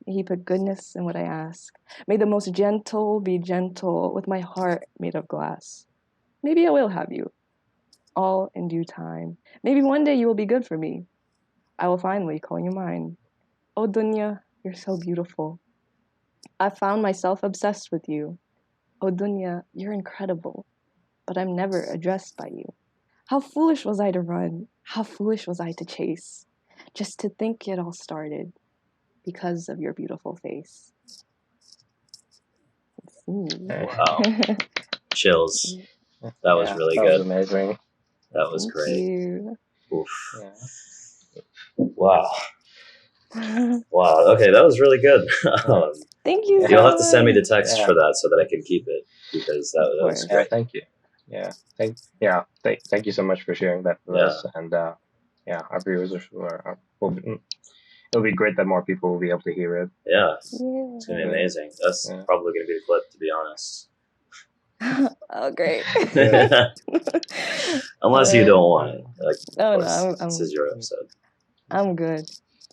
S3: May He put goodness in what I ask. May the most gentle be gentle with my heart made of glass. Maybe I will have you, all in due time. Maybe one day you will be good for me. I will finally call you mine. Oh, Dunya, you're so beautiful. I found myself obsessed with you. Oh, Dunya, you're incredible, but I'm never addressed by you. How foolish was I to run? How foolish was I to chase? Just to think it all started because of your beautiful face.
S1: Okay.
S2: Wow. Chills. That was
S1: Yeah,
S2: really
S1: that was
S2: good.
S1: amazing.
S2: That was
S3: Thank
S2: great.
S3: you.
S2: Oof.
S1: Yeah.
S2: Wow. Wow. Okay, that was really good.
S1: Yeah.
S3: Thank you
S2: You'll
S1: Yeah.
S2: have
S3: so
S2: to send me the
S3: much.
S2: text
S1: Yeah.
S2: for that so that I can keep it because
S3: Of
S2: that was
S1: Yeah.
S3: course.
S2: great.
S1: Thank you. Yeah. Thank you so much for sharing that with
S2: Yeah.
S1: us. And yeah, our viewers it'll be great that more people will be able to hear it.
S2: Yeah. It's gonna be
S3: Yeah.
S1: Yeah.
S2: amazing. That's
S1: Yeah.
S2: probably gonna be the clip, to be honest.
S3: Oh, great.
S1: Yeah.
S2: Unless you
S3: Uh,
S2: don't want it. Like, of
S3: oh no,
S2: course, this is your episode.
S3: I'm good.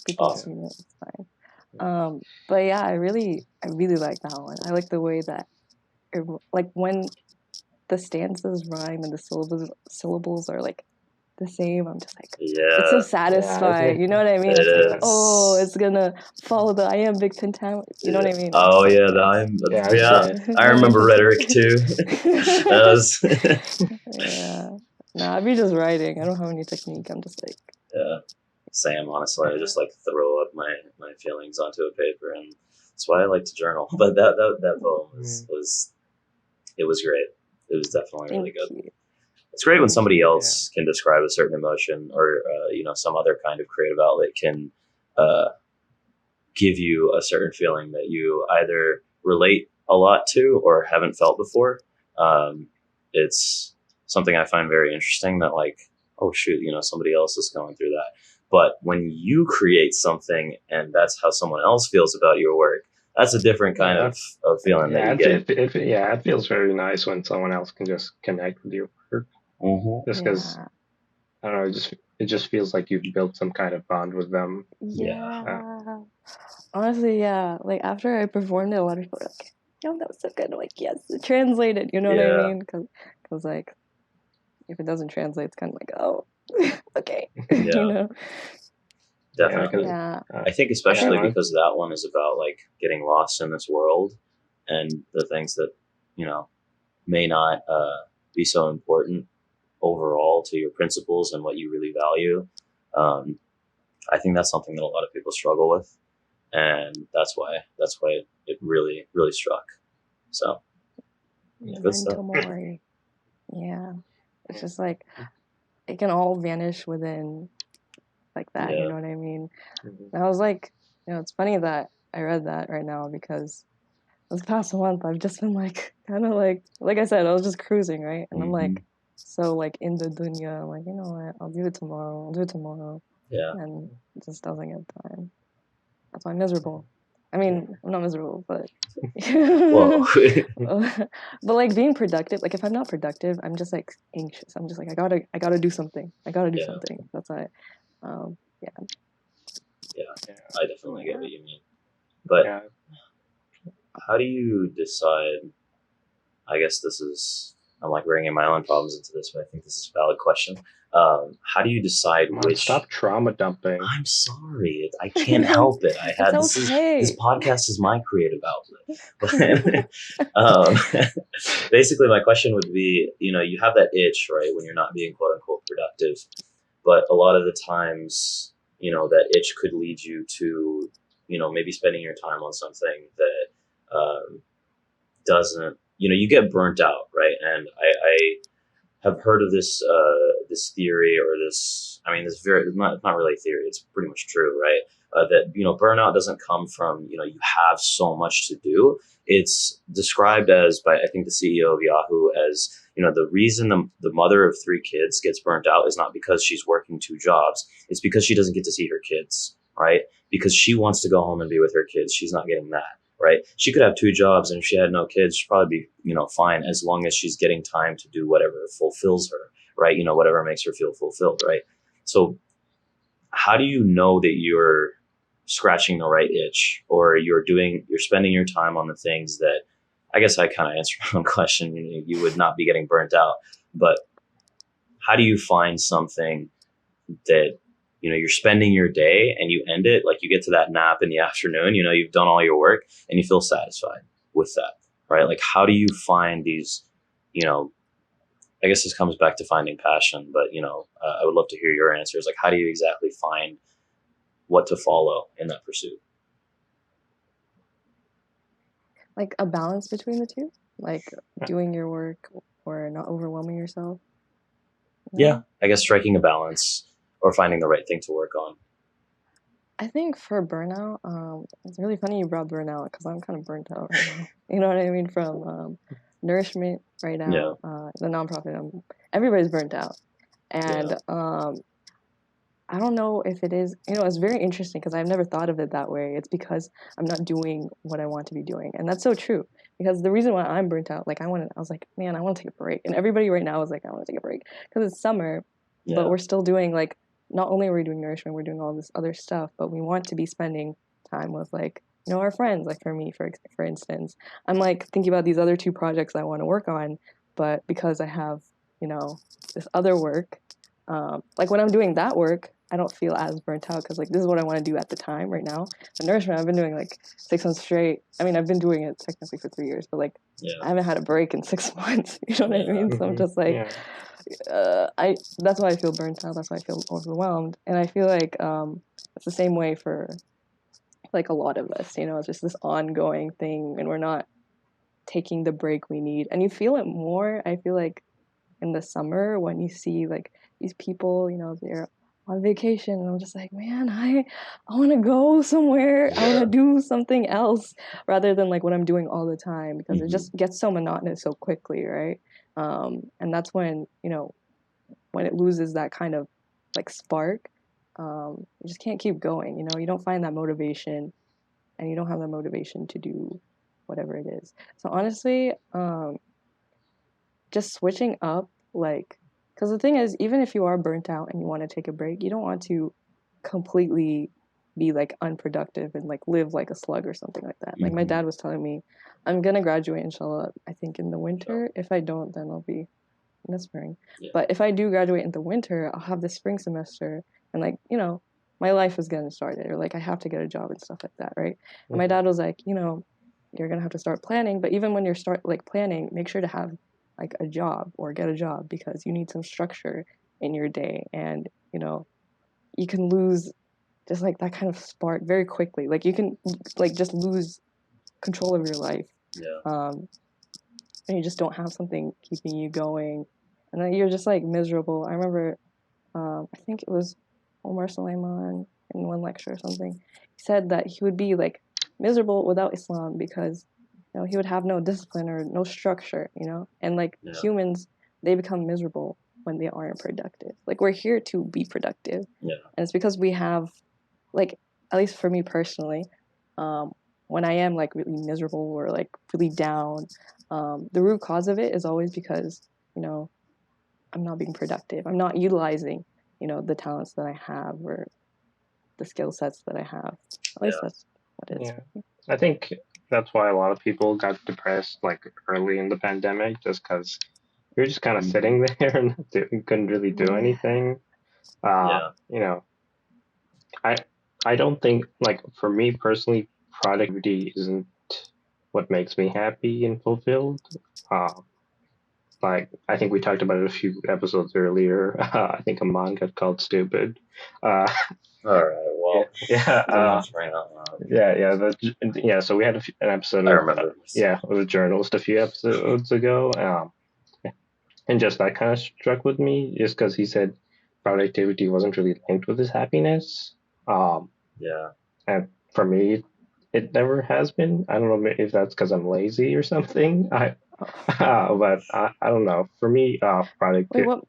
S3: People
S2: Awesome.
S3: see it. It's fine. But yeah, I really like that one. I like the way that like when the stanzas rhyme and the syllables are like the same. I'm just like, it's so
S2: Yeah,
S1: Yeah.
S3: satisfying. You know what I mean? It's like,
S2: it
S1: Yeah.
S3: oh,
S2: is.
S3: it's gonna follow the iambic pentameter. You know what I mean? It's
S2: Oh
S3: so
S2: yeah,
S3: nice.
S1: Yeah. It's
S2: yeah.
S1: great.
S2: I remember rhetoric too. That was
S3: Yeah. Nah, I be just writing. I don't have any technique. I'm just like,
S2: yeah. Same, honestly. I just like throw up my feelings onto a paper, and that's why I like to journal. But that poem was it was great. It was definitely really
S3: Thank
S2: good.
S3: you.
S2: It's great when
S3: Thank
S2: somebody
S3: you.
S2: else can describe a certain emotion, or some other kind of creative outlet can uh, give you a certain feeling that you either relate a lot to or haven't felt before. It's something I find very interesting that, like, oh shoot, somebody else is going through that. But when you create something and that's how someone else feels about your work, that's a different kind
S1: Yeah,
S2: of feeling that
S1: yeah,
S2: you get.
S1: it feels very nice when someone else can just connect with your work,
S2: Mm-hmm.
S1: just because
S3: Yeah.
S1: I don't know, it just feels like you've built some kind of bond with them.
S2: Yeah.
S3: Yeah. Honestly, yeah. Like after I performed it, a lot of people were like, "Yo, that was so good." I'm like, yes, it translated. You know what I
S2: Yeah.
S3: mean? Because like if it doesn't translate, it's kind of like, oh, okay,
S2: Yeah.
S1: Yeah, because
S2: Definitely.
S3: Yeah.
S2: I think
S3: I
S2: especially
S3: think
S1: yeah,
S2: because that one is about like getting lost in this world and the things that you know may not be so important overall to your principles and what you really value. Um, I think that's something that a lot of people struggle with, and that's why it really really struck. So yeah, good stuff.
S3: mental mori. Yeah. It's just like it can all vanish within like that. You
S2: Yeah.
S3: know what I mean?
S1: mhm.
S3: And I was like, it's funny that I read that right now because this past month I've just been like kind of like I said, I was just cruising, right? And I'm
S2: Hmm.
S3: like so like in the dunya, I'm like, you know what, I'll do it tomorrow, I'll do it tomorrow.
S2: Yeah.
S3: And it just doesn't get time. That's why I'm miserable. I mean, I'm not miserable, but
S2: Whoa.
S3: but like being productive, like if I'm not productive, I'm just like anxious. I'm just like I gotta do something. I gotta do
S2: Yeah.
S3: something. That's why yeah.
S2: Yeah.
S1: Yeah,
S2: I definitely get
S3: Yeah.
S2: what you mean. But
S1: yeah.
S2: how do you decide? I guess this is, I'm like bringing my own problems into this, but I think this is a valid question. How do you decide
S1: Come on,
S2: which?
S1: stop trauma dumping.
S2: I'm sorry, I can't help it. I
S3: It's
S2: had this
S3: okay.
S2: podcast is my creative outlet, but basically, my question would be, you have that itch, right, when you're not being quote unquote productive, but a lot of the times, that itch could lead you to, maybe spending your time on something that doesn't, you get burnt out, right? And I have heard of this theory, or this, I mean, this very, not really a theory, it's pretty much true, right? That burnout doesn't come from you have so much to do. It's described as, by I think the CEO of Yahoo, as the reason the mother of three kids gets burnt out is not because she's working two jobs, it's because she doesn't get to see her kids, right? Because she wants to go home and be with her kids, she's not getting that, right? She could have two jobs, and if she had no kids, she'd probably be, fine, as long as she's getting time to do whatever fulfills her, right? Whatever makes her feel fulfilled, right? So how do you know that you're scratching the right itch, or you're spending your time on the things that, I guess I kind of answered my own question, you would not be getting burnt out, but how do you find something that you're spending your day and you end it, like you get to that nap in the afternoon, you've done all your work and you feel satisfied with that, right? Like, how do you find these, you know I guess this comes back to finding passion, but I would love to hear your answers. Like, how do you exactly find what to follow in that pursuit?
S3: Like a balance between the two, like doing your work or not overwhelming yourself.
S2: Yeah,
S3: No,
S2: I guess striking a balance or finding the right thing to work on.
S3: I think for burnout, it's really funny you brought burnout because I'm kind of burnt out right now. You know what I mean? From nourishment right
S2: Yeah.
S3: now, the nonprofit, everybody's burnt out,
S2: Yeah.
S3: and I don't know if it is. It's very interesting because I've never thought of it that way. It's because I'm not doing what I want to be doing, and that's so true. Because the reason why I'm burnt out, like I was like, man, I want to take a break, and everybody right now is like, I want to take a break because it's summer, but
S2: Yeah.
S3: we're still doing like, not only are we doing nourishment, we're doing all this other stuff, but we want to be spending time with like, our friends. Like for me, for instance, I'm like thinking about these other two projects I want to work on, but because I have, this other work, Like when I'm doing that work, I don't feel as burnt out because like this is what I want to do at the time right now. The nourishment I've been doing like 6 months straight. I mean, I've been doing it technically for 3 years, but like I
S2: Yeah.
S3: haven't had a break in 6 months. You know what I
S2: Yeah.
S3: mean? So I'm just like,
S1: Yeah.
S3: I that's why I feel burnt out. That's why I feel overwhelmed, and I feel like it's the same way for like a lot of us. You know, it's just this ongoing thing, and we're not taking the break we need. And you feel it more. I feel like in the summer when you see like these people, you know, they're on vacation, and I'm just like, man, I want to go somewhere. I want to
S2: Yeah.
S3: do something else rather than like what I'm doing all the time because it
S2: Hmm.
S3: just gets so monotonous so quickly, right? And that's when you know when it loses that kind of like spark, you just can't keep going. You know, you don't find that motivation, and you don't have the motivation to do whatever it is. So honestly, just switching up, like, because the thing is, even if you are burnt out and you want to take a break, you don't want to completely be like unproductive and like live like a slug or something like that. Like my
S2: Hmm.
S3: dad was telling me, I'm gonna graduate inshallah. I think in the
S2: So,
S3: winter. If I don't, then I'll be in the spring.
S2: yeah.
S3: But if I do graduate in the winter, I'll have the spring semester and like, you know, my life is getting started or like I have to get a job and stuff like that, right? And my
S1: Mhm.
S3: dad was like, you know, you're gonna have to start planning, but even when you're start like planning, make sure to have like a job or get a job because you need some structure in your day and you know, you can lose just like that kind of spark very quickly. Like you can like just lose control of your life.
S2: Yeah.
S3: Um, and you just don't have something keeping you going, and then you're just like miserable. I remember, I think it was Omar Suleiman in one lecture or something. He said that he would be like miserable without Islam because you know he would have no discipline or no structure, you know, and like
S2: Yeah.
S3: humans, they become miserable when they aren't productive. Like we're here to be productive,
S2: Yeah.
S3: and it's because we have like at least for me personally, um, when I am like really miserable or like really down, the root cause of it is always because you know I'm not being productive. I'm not utilizing you know the talents that I have or the skill sets that I have. At least
S2: Yeah.
S3: that's what it is
S1: Yeah.
S3: for me.
S1: I think that's why a lot of people got depressed like early in the pandemic, just because you're just kind of
S2: Hmm.
S1: sitting there and couldn't really do
S3: Yeah.
S1: anything.
S2: Yeah.
S1: You know, I I don't think like for me personally, productivity isn't what makes me happy and fulfilled. Uh, like I think we talked about it a few episodes earlier. I think Amaan got called stupid. Uh,
S2: All right.
S1: yeah,
S2: Well,
S1: yeah,
S2: enough right now.
S1: yeah. Yeah. So we had an episode
S2: I
S1: with
S2: remember this.
S1: yeah, with a journalist a few episodes ago. And just that kind of struck with me, just because he said productivity wasn't really linked with his happiness. Um,
S2: Yeah.
S1: and for me, it never has been. I don't know if that's because I'm lazy or something.
S3: Oh.
S1: But I don't know. For me,
S3: Wait,
S1: productivity.
S3: what?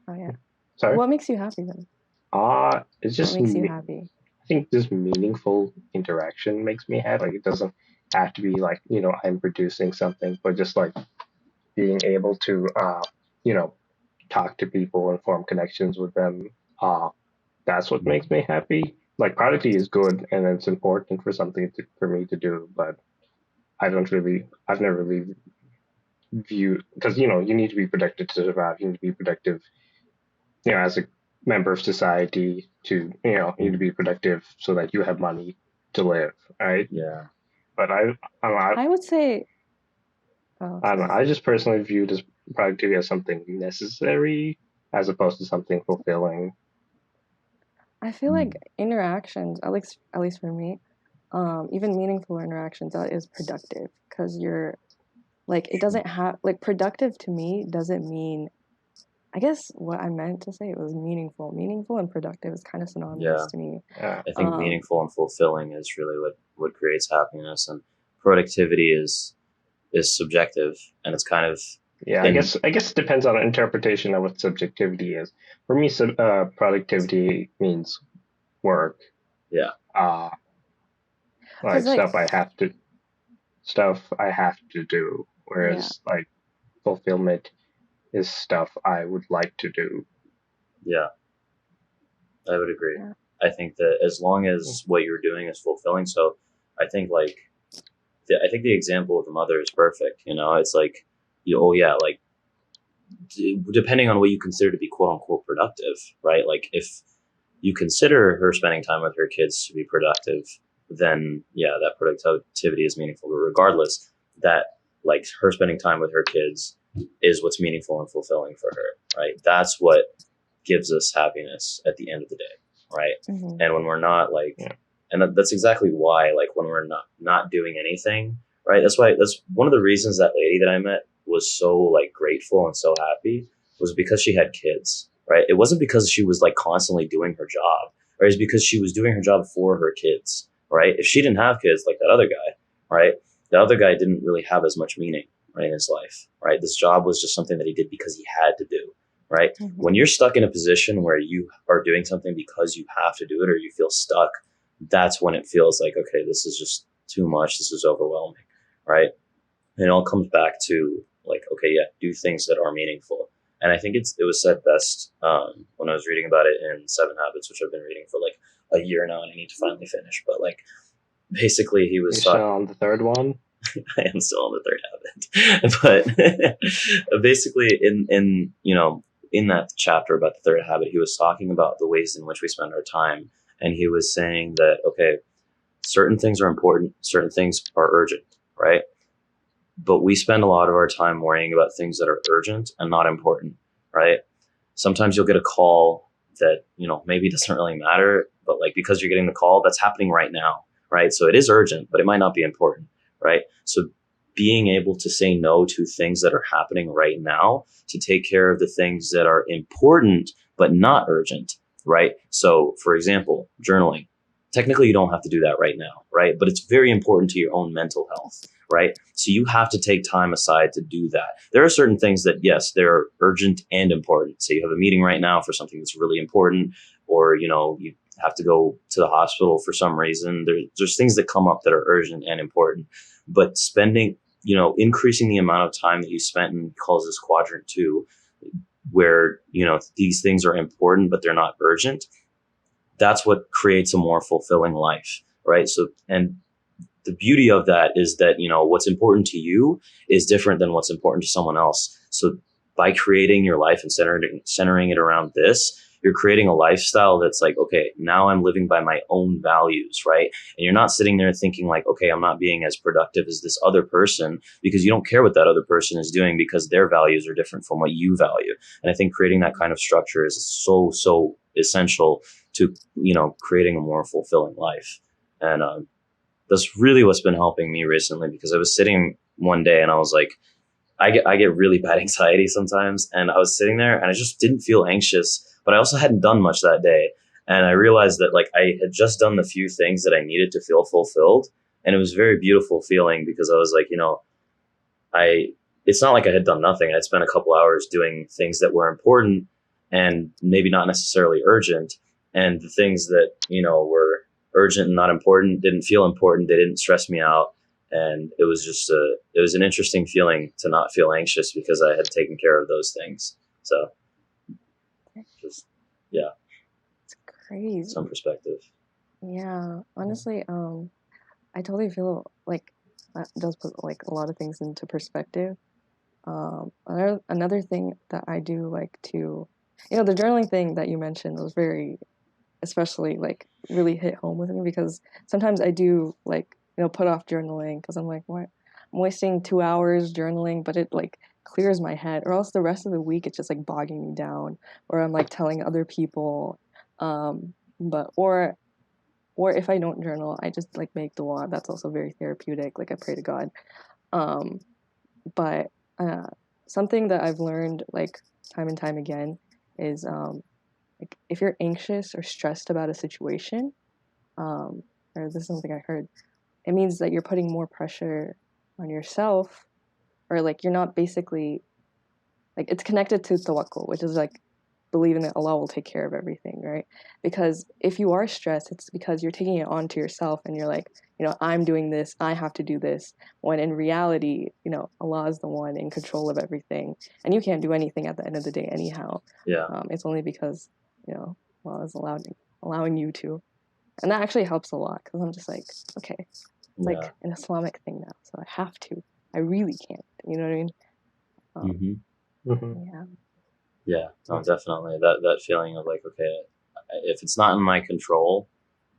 S3: Oh yeah.
S1: Sorry.
S3: What makes you happy then?
S1: It's
S3: What
S1: just
S3: makes you
S1: me.
S3: happy?
S1: I think just meaningful interaction makes me happy. Like it doesn't have to be like I'm producing something, but just like being able to you know talk to people and form connections with them. That's what makes me happy. Like productivity is good and it's important for for me to do, but I've never really viewed because you need to be productive to survive. You need to be productive, as a member of society to you need to be
S2: Hmm.
S1: productive so that you have money to live, right?
S2: Yeah.
S1: But I'm not,
S3: I would say. Oh,
S1: I don't know,
S3: sorry.
S1: I just personally view this productivity as something necessary as opposed to something fulfilling.
S3: I feel like
S2: Mm.
S3: interactions, at least for me, even meaningful interactions, that is productive because you're like it doesn't have like productive to me doesn't mean. I guess what I meant to say was meaningful. Meaningful and productive is kind of synonymous
S2: Yeah.
S3: to me.
S1: Yeah,
S2: I think
S3: Um,
S2: meaningful and fulfilling is really what creates happiness, and productivity is subjective, and it's kind of
S1: yeah. I
S2: in.
S1: guess it depends on interpretation of what subjectivity is. For me, productivity means work,
S2: Yeah.
S1: uh,
S3: cause
S1: like
S3: like
S1: stuff I have to do,
S3: yeah,
S1: whereas like fulfillment is stuff I would like to do.
S2: Yeah. I would agree.
S3: yeah.
S2: I think that as long as what you're doing is fulfilling, so I think like I think the example of the mother is perfect. You know, it's like, oh yeah, like depending on what you consider to be quote unquote productive, right? Like if you consider her spending time with her kids to be productive, then yeah, that productivity is meaningful. But regardless, that like her spending time with her kids is what's meaningful and fulfilling for her, right? That's what gives us happiness at the end of the day, right?
S3: Mm-hmm.
S2: And when we're not like,
S1: Yeah.
S2: and that's exactly why, like when we're not doing anything, right? That's one of the reasons that lady that I met was so like grateful and so happy was because she had kids, right? It wasn't because she was like constantly doing her job, right? It's because she was doing her job for her kids, right? If she didn't have kids like that other guy, right? The other guy didn't really have as much meaning, right, in his life, right? This job was just something that he did because he had to do, right? When
S3: Mm-hmm.
S2: you're stuck in a position where you are doing something because you have to do it or you feel stuck, that's when it feels like, okay, this is just too much. This is overwhelming, right? And it all comes back to like, okay, yeah, do things that are meaningful. And I think it was said best when I was reading about it in Seven Habits, which I've been reading for like a year now, and I need to finally finish. But like, basically, he
S1: You
S2: was
S1: still
S2: talking.
S1: on the third one?
S2: I am still on the third habit, but basically, in that chapter about the third habit, he was talking about the ways in which we spend our time, and he was saying that okay, certain things are important, certain things are urgent, right? But we spend a lot of our time worrying about things that are urgent and not important, right? Sometimes you'll get a call that, maybe doesn't really matter, but like because you're getting the call, that's happening right now, right? So it is urgent, but it might not be important, right? So being able to say no to things that are happening right now to take care of the things that are important but not urgent, right? So for example, journaling. Technically, you don't have to do that right now, right? But it's very important to your own mental health, right? So you have to take time aside to do that. There are certain things that, yes, they're urgent and important. Say you have a meeting right now for something that's really important, or, you have to go to the hospital for some reason. There's things that come up that are urgent and important. But spending, increasing the amount of time that you spent in calls this quadrant two, where, these things are important, but they're not urgent. That's what creates a more fulfilling life, right? So, and the beauty of that is that what's important to you is different than what's important to someone else. So by creating your life and centering it around this, you're creating a lifestyle that's like, okay, now I'm living by my own values, right? And you're not sitting there thinking like, okay, I'm not being as productive as this other person, because you don't care what that other person is doing because their values are different from what you value. And I think creating that kind of structure is so essential to creating a more fulfilling life. And that's really what's been helping me recently, because I was sitting one day and I was like, I get really bad anxiety sometimes, and I was sitting there and I just didn't feel anxious, but I also hadn't done much that day, and I realized that like I had just done the few things that I needed to feel fulfilled, and it was a very beautiful feeling, because I was like, I it's not like I had done nothing. I'd spent a couple hours doing things that were important and maybe not necessarily urgent, and the things that were urgent and not important didn't feel important. They didn't stress me out, and it was just it was an interesting feeling to not feel anxious because I had taken care of those things. So just yeah,
S3: It's crazy.
S2: some perspective.
S3: Yeah, honestly, I totally feel like that does put like a lot of things into perspective. Another thing that I do like to, the journaling thing that you mentioned was very, especially like really hit home with me, because sometimes I do like, put off journaling because I'm like, what? I'm wasting 2 hours journaling, but it like clears my head, or else the rest of the week it's just like bogging me down, or I'm like telling other people, but or if I don't journal, I just like make dua. That's also very therapeutic. Like I pray to God. Um, but uh, something that I've learned like time and time again is like if you're anxious or stressed about a situation, um, or this is something I heard, it means that you're putting more pressure on yourself, or like you're not basically like it's connected to tawakkul, which is like believing that Allah will take care of everything, right? Because if you are stressed, it's because you're taking it onto yourself and you're like, I'm doing this, I have to do this. When in reality, Allah is the one in control of everything, and you can't do anything at the end of the day, anyhow.
S2: Yeah,
S3: It's only because Allah is allowing you to, and that actually helps a lot because I'm just like, okay, it's
S2: yeah.
S3: like an Islamic thing now, so I have to. I really can't. You know what I mean? Um,
S2: Mm-hmm.
S1: Hmm.
S3: Yeah.
S2: Yeah, no, definitely that feeling of like, okay, if it's not in my control,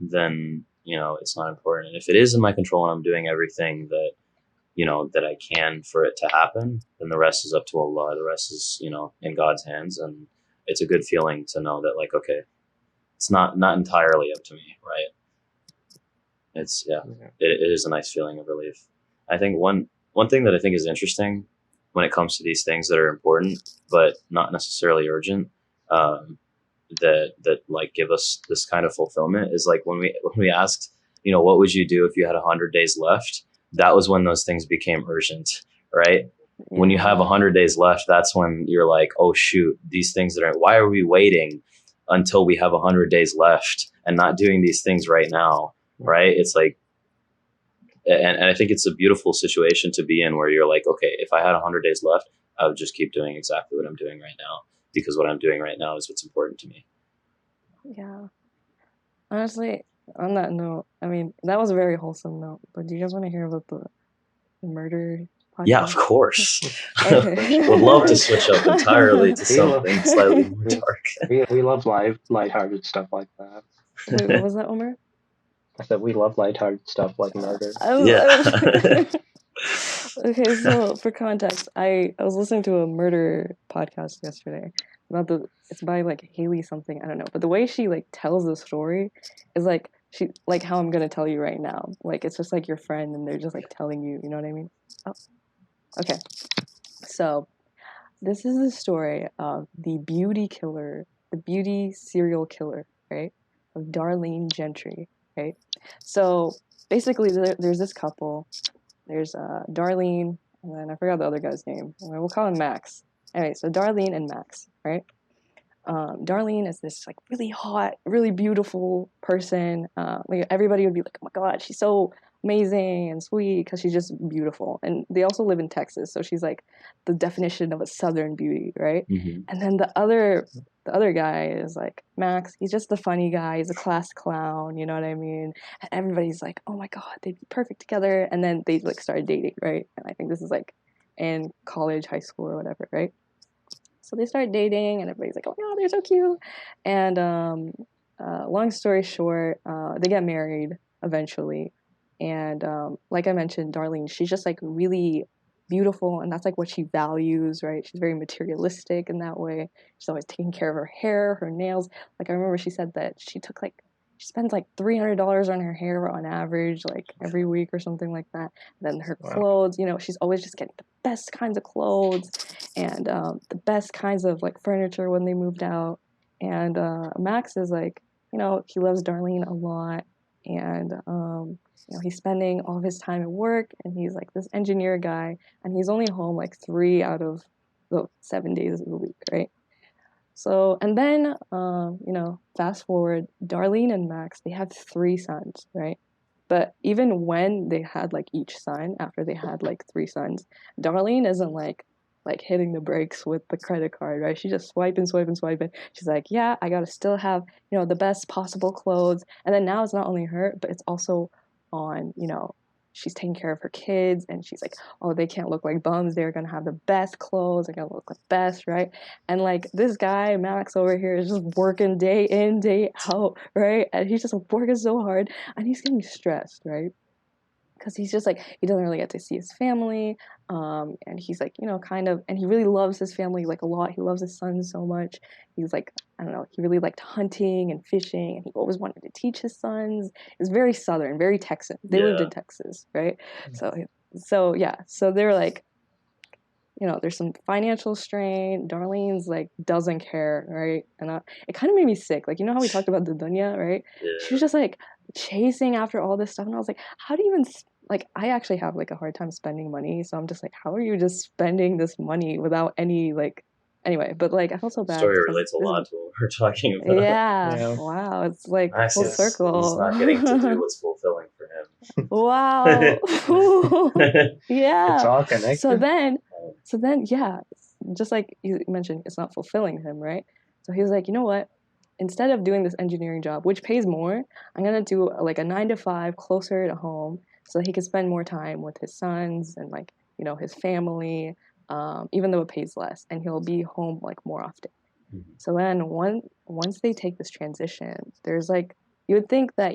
S2: then it's not important. And if it is in my control and I'm doing everything that I can for it to happen, then the rest is up to Allah. The rest is in God's hands, and it's a good feeling to know that like, okay, it's not entirely up to me, right? It's yeah,
S1: Yeah.
S2: it is a nice feeling of relief. I think one thing that I think is interesting when it comes to these things that are important but not necessarily urgent, um, that like give us this kind of fulfillment is like when we asked, what would you do if you had 100 days left? That was when those things became urgent, right? When you have
S3: Yeah.
S2: 100 days left, that's when you're like, oh shoot, these things that are. Why are we waiting until we have 100 days left and not doing these things right now? Right? It's like, and I think it's a beautiful situation to be in where you're like, okay, if I had 100 days left, I would just keep doing exactly what I'm doing right now because what I'm doing right now is what's important to me.
S3: Yeah. Honestly, on that note, I mean, that was a very wholesome note, but do you guys want to hear about the murder
S2: Yeah, of
S3: podcast?
S2: course.
S1: For sure,
S2: Would
S1: of
S2: love to
S1: course.
S2: switch up entirely to
S1: We love
S2: something slightly more
S1: we,
S2: dark.
S1: we love lighthearted stuff like that.
S3: Wait, what was that, Omar?
S1: I said we love lighthearted stuff like murder.
S2: Yeah.
S3: Okay, so for context, I was listening to a murder podcast yesterday about it's by like Haley something, I don't know, but the way she like tells the story is like she like how I'm gonna tell you right now. Like it's just like your friend and they're just like telling you, you know what I mean? Oh, okay. So this is the story of the beauty serial killer, right? Of Darlene Gentry, right? So basically, there's this couple. There's Darlene, and then I forgot the other guy's name. We'll call him Max. Anyway, so Darlene and Max, right? Darlene is this like really hot, really beautiful person. Like everybody would be like, "Oh my god, she's so amazing and sweet," because she's just beautiful. And they also live in Texas, so she's like the definition of a Southern beauty, right?
S2: Mm-hmm.
S3: And then the other guy is like Max. He's just the funny guy. He's a class clown. You know what I mean? And everybody's like, "Oh my god, they'd be perfect together." And then they like started dating, right? And I think this is like in college, high school, or whatever, right? So they start dating, and everybody's like, "Oh my god, they're so cute." And long story short, they get married eventually. And like I mentioned, Darlene, she's just like really beautiful, and that's like what she values, right? She's very materialistic in that way. She's always taking care of her hair, her nails. Like I remember she said that she spends like $300 on her hair on average, like every week or something like that. And then her
S1: Wow.
S3: clothes, she's always just getting the best kinds of clothes and the best kinds of like furniture when they moved out. And Max is like, he loves Darlene a lot, and he's spending all of his time at work, and he's like this engineer guy, and he's only home like 3 out of the 7 days of the week, right? So, and then, fast forward, Darlene and Max, they have 3 sons, right? But even when they had like each son, after they had like 3 sons, Darlene isn't like hitting the brakes with the credit card, right? She's just swiping, swiping, swiping. She's like, yeah, I gotta still have, the best possible clothes. And then now it's not only her, but it's also on, she's taking care of her kids, and she's like, oh, they can't look like bums. They're gonna have the best clothes. They're gonna look like best, right? And like this guy, Max over here, is just working day in, day out, right? And he's just working so hard, and he's getting stressed, right? Because he's just like, he doesn't really get to see his family. And he's like, kind of, and he really loves his family like a lot. He loves his son so much. He's like, I don't know, he really liked hunting and fishing, and he always wanted to teach his sons. It's very Southern, very Texan. They lived
S2: Yeah.
S3: in Texas, right? So yeah, so they're like, there's some financial strain. Darlene's like doesn't care, right? And it kind of made me sick. Like, how we talked about the dunya, right? She was
S2: Yeah.
S3: just like chasing after all this stuff, and I was like, how do you even like? I actually have like a hard time spending money, so I'm just like, how are you just spending this money without any like? Anyway, but like I felt so bad
S2: Story
S3: because
S2: relates a
S3: this,
S2: lot to what we're talking about.
S3: yeah,
S1: Yeah.
S3: wow, it's like
S2: Max
S3: full
S1: Yeah.
S2: is he's
S3: circle.
S2: not getting to do what's fulfilling for
S3: Wow.
S2: him.
S1: It's
S3: Yeah.
S1: all
S3: So
S1: connected.
S3: then, so then, yeah, just like you mentioned, it's not fulfilling him, right? So he was like, you know what? Instead of doing this engineering job, which pays more, I'm gonna do like a 9 to 5 closer to home, so he can spend more time with his sons and like his family. even though it pays less, and he'll be home like more often.
S2: Mhm.
S3: So then once they take this transition, there's like you would think that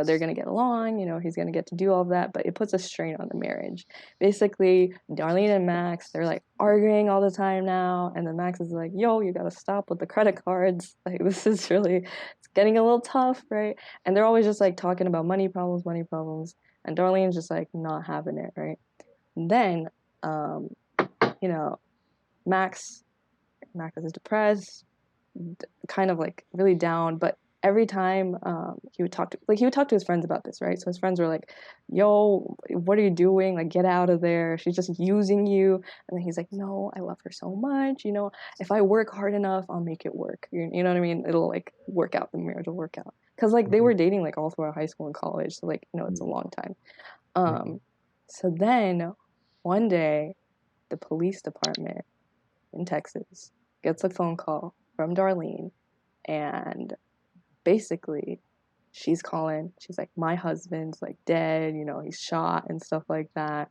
S3: they're gonna get along, he's gonna get to do all of that, but it puts a strain on the marriage. Basically, Darlene and Max, they're like arguing all the time now, and then Max is like, "Yo, you gotta stop with the credit cards. Like this is it's getting a little tough, right?" And they're always just like talking about money problems, and Darlene's just like not having it, right? And then, um, you know, Max Max is depressed, kind of like really down, but every time he would talk to his friends about this, right? So his friends were like, "Yo, what are you doing? Like, get out of there. She's just using you." And then he's like, "No, I love her so much. If I work hard enough, I'll make it work. You know what I mean? It'll like work out. The marriage will work out." Because like they were dating like all throughout high school and college, so like it's a long time. So then one day, the police department in Texas gets a phone call from Darlene, and basically she's calling. She's like, "My husband's like dead, he's shot and stuff like that.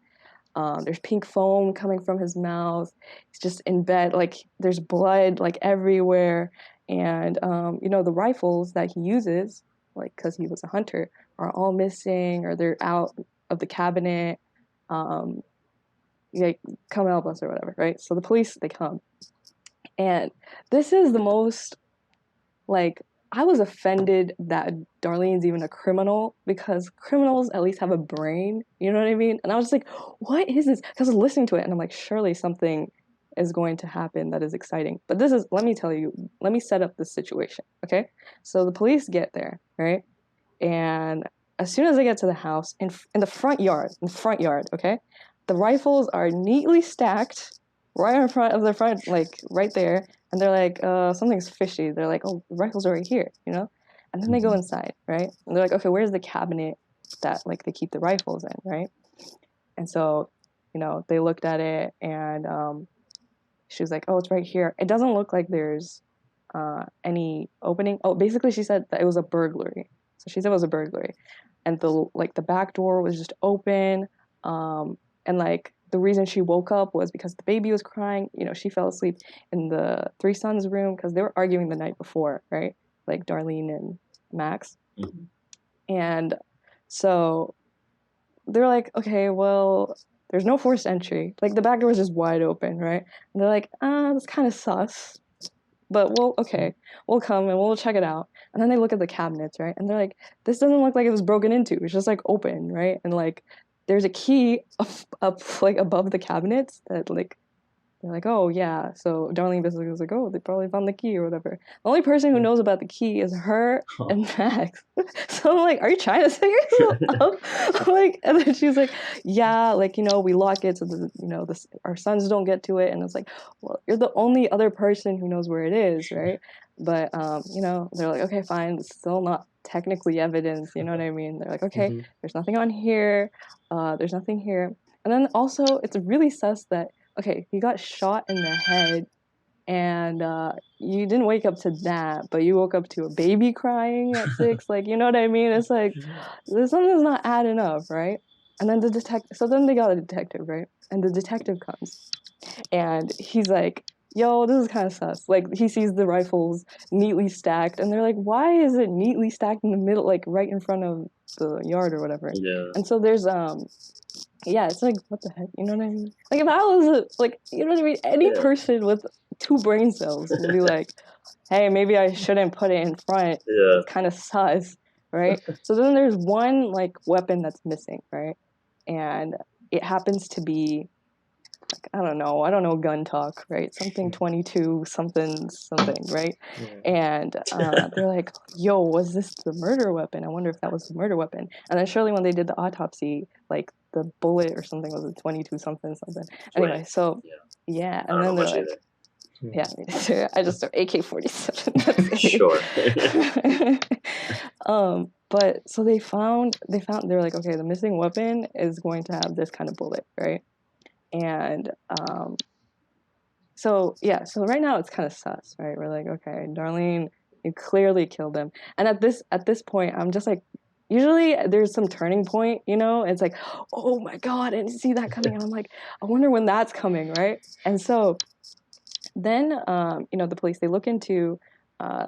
S3: There's pink foam coming from his mouth. He's just in bed, like there's blood like everywhere, and the rifles that he uses, like because he was a hunter, are all missing or they're out of the cabinet. Um, like, come help us or whatever, right?" So the police, they come, and this is the most, like, I was offended that Darlene's even a criminal, because criminals at least have a brain, you know what I mean? And I was just like, what is this? Because I was listening to it and I'm like, surely something is going to happen that is exciting. But let me tell you, let me set up this situation, okay? So the police get there, right? And as soon as they get to the house, in the front yard, okay? The rifles are neatly stacked right in front of the front, like right there, and they're like, something's fishy. They're like, "Oh, the rifles are right here," you know? And then they go inside, right? And they're like, "Okay, where's the cabinet that like they keep the rifles in," right? And so, they looked at it, and she was like, "Oh, it's right here." It doesn't look like there's any opening. Oh, basically, she said that it was a burglary. So she said it was a burglary, and the back door was just open. And like the reason she woke up was because the baby was crying. She fell asleep in the three sons' room because they were arguing the night before, right? Like Darlene and Max.
S2: Mm-hmm.
S3: And so they're like, "Okay, well, there's no forced entry. Like the back door was just wide open, right?" And they're like, that's kind of sus, but we'll come and we'll check it out." And then they look at the cabinets, right? And they're like, "This doesn't look like it was broken into. It's just like open," right? And like there's a key up like above the cabinets that like they're like, "Oh yeah." So Darlene basically was like, "Oh, they probably found the key or whatever." The only person who knows about the key is her and Max. So I'm like, "Are you trying to set yourself up?" Like, and then she's like, "Yeah, like we lock it so our sons don't get to it." And it's like, "Well, you're the only other person who knows where it is, right?" But they're like, "Okay, fine. It's still not technically evidence." You know what I mean? They're like, "Okay, there's nothing on here. There's nothing here." And then also, it's really sus that, okay, he got shot in the head, and you didn't wake up to that, but you woke up to a baby crying at 6. Like, you know what I mean? It's like, there's something's not adding up, right? And then so then they got a detective, right? And the detective comes, and he's like, "Yo, this is kind of sus." Like, he sees the rifles neatly stacked, and they're like, "Why is it neatly stacked in the middle, like right in front of the yard or whatever?"
S2: Yeah.
S3: And so there's yeah, it's like, what the heck, you know what I mean? Like, if I was like, you know what I mean? Any person with 2 brain cells would be like, "Hey, maybe I shouldn't put it in front.
S2: Yeah.
S3: It's kind of sus," right? So then there's one like weapon that's missing, right? And it happens to be, like, I don't know gun talk, right? Something 22, something, right?
S1: Yeah.
S3: And they're like, "Yo, was this the murder weapon? I wonder if that was the murder weapon." And then surely when they did the autopsy, like the bullet or something was a 22 something. Anyway,
S2: Right.
S3: so
S2: Yeah.
S3: yeah,
S2: I
S3: and
S2: don't know
S3: then they're
S2: much
S3: like,
S2: either.
S3: yeah, I just start AK-47. That's it.
S2: Sure.
S3: But so they're like, "Okay, the missing weapon is going to have this kind of bullet, right?" And so yeah, so right now it's kind of sus, right? We're like, okay, Darlene, you clearly killed him. And at this point, I'm just like, usually there's some turning point, you know. It's like, oh my god, I didn't see that coming, and I'm like, I wonder when that's coming, right? And so then, the police, they look into uh,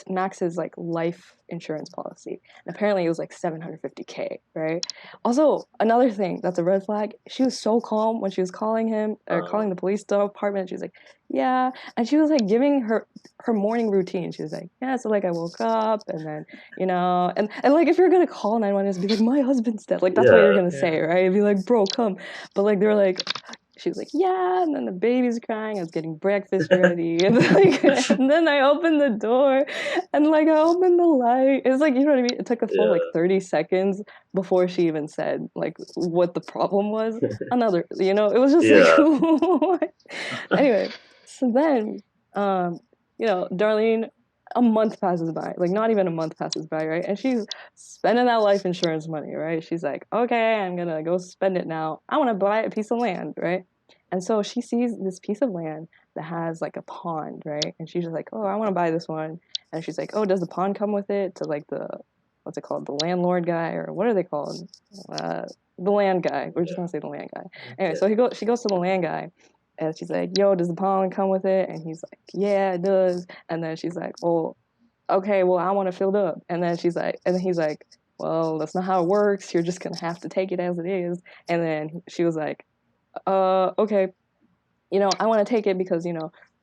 S3: Max's like life insurance policy, and apparently it was like 750K, right? Also, another thing that's a red flag. She was so calm when she was calling him or calling the police department. She was like, "Yeah," and she was like giving her morning routine. She was like, "Yeah, so like I woke up, and then and like if you're gonna call 911, be like, my husband's dead. Like that's what you're
S2: Yeah.
S3: gonna say, right? Be like, bro, come." But like they're like, she was like, "Yeah," and then the baby's crying. I was getting breakfast ready, and then I opened the door, and like I opened the light. It's like, you know what I mean. It took a full like 30 seconds before she even said like what the problem was. Another, it was just
S2: Yeah.
S3: like what? Anyway. So then, Darlene, a month passes by, like not even a month passes by, right? And she's spending that life insurance money, right? She's like, okay, I'm gonna go spend it now. I want to buy a piece of land, right? And so she sees this piece of land that has like a pond, right? And she's just like, oh, I want to buy this one. And she's like, oh, does the pond come with it? To like what's it called? The landlord guy, or what are they called? The land guy. We're just gonna say the land guy. Anyway, so she goes to the land guy, and she's like, yo, does the pond come with it? And he's like, yeah, it does. And then she's like, well, okay, well, I want it filled up. And then he's like, well, that's not how it works. You're just gonna have to take it as it is. And then she was like, okay, I want to take it because,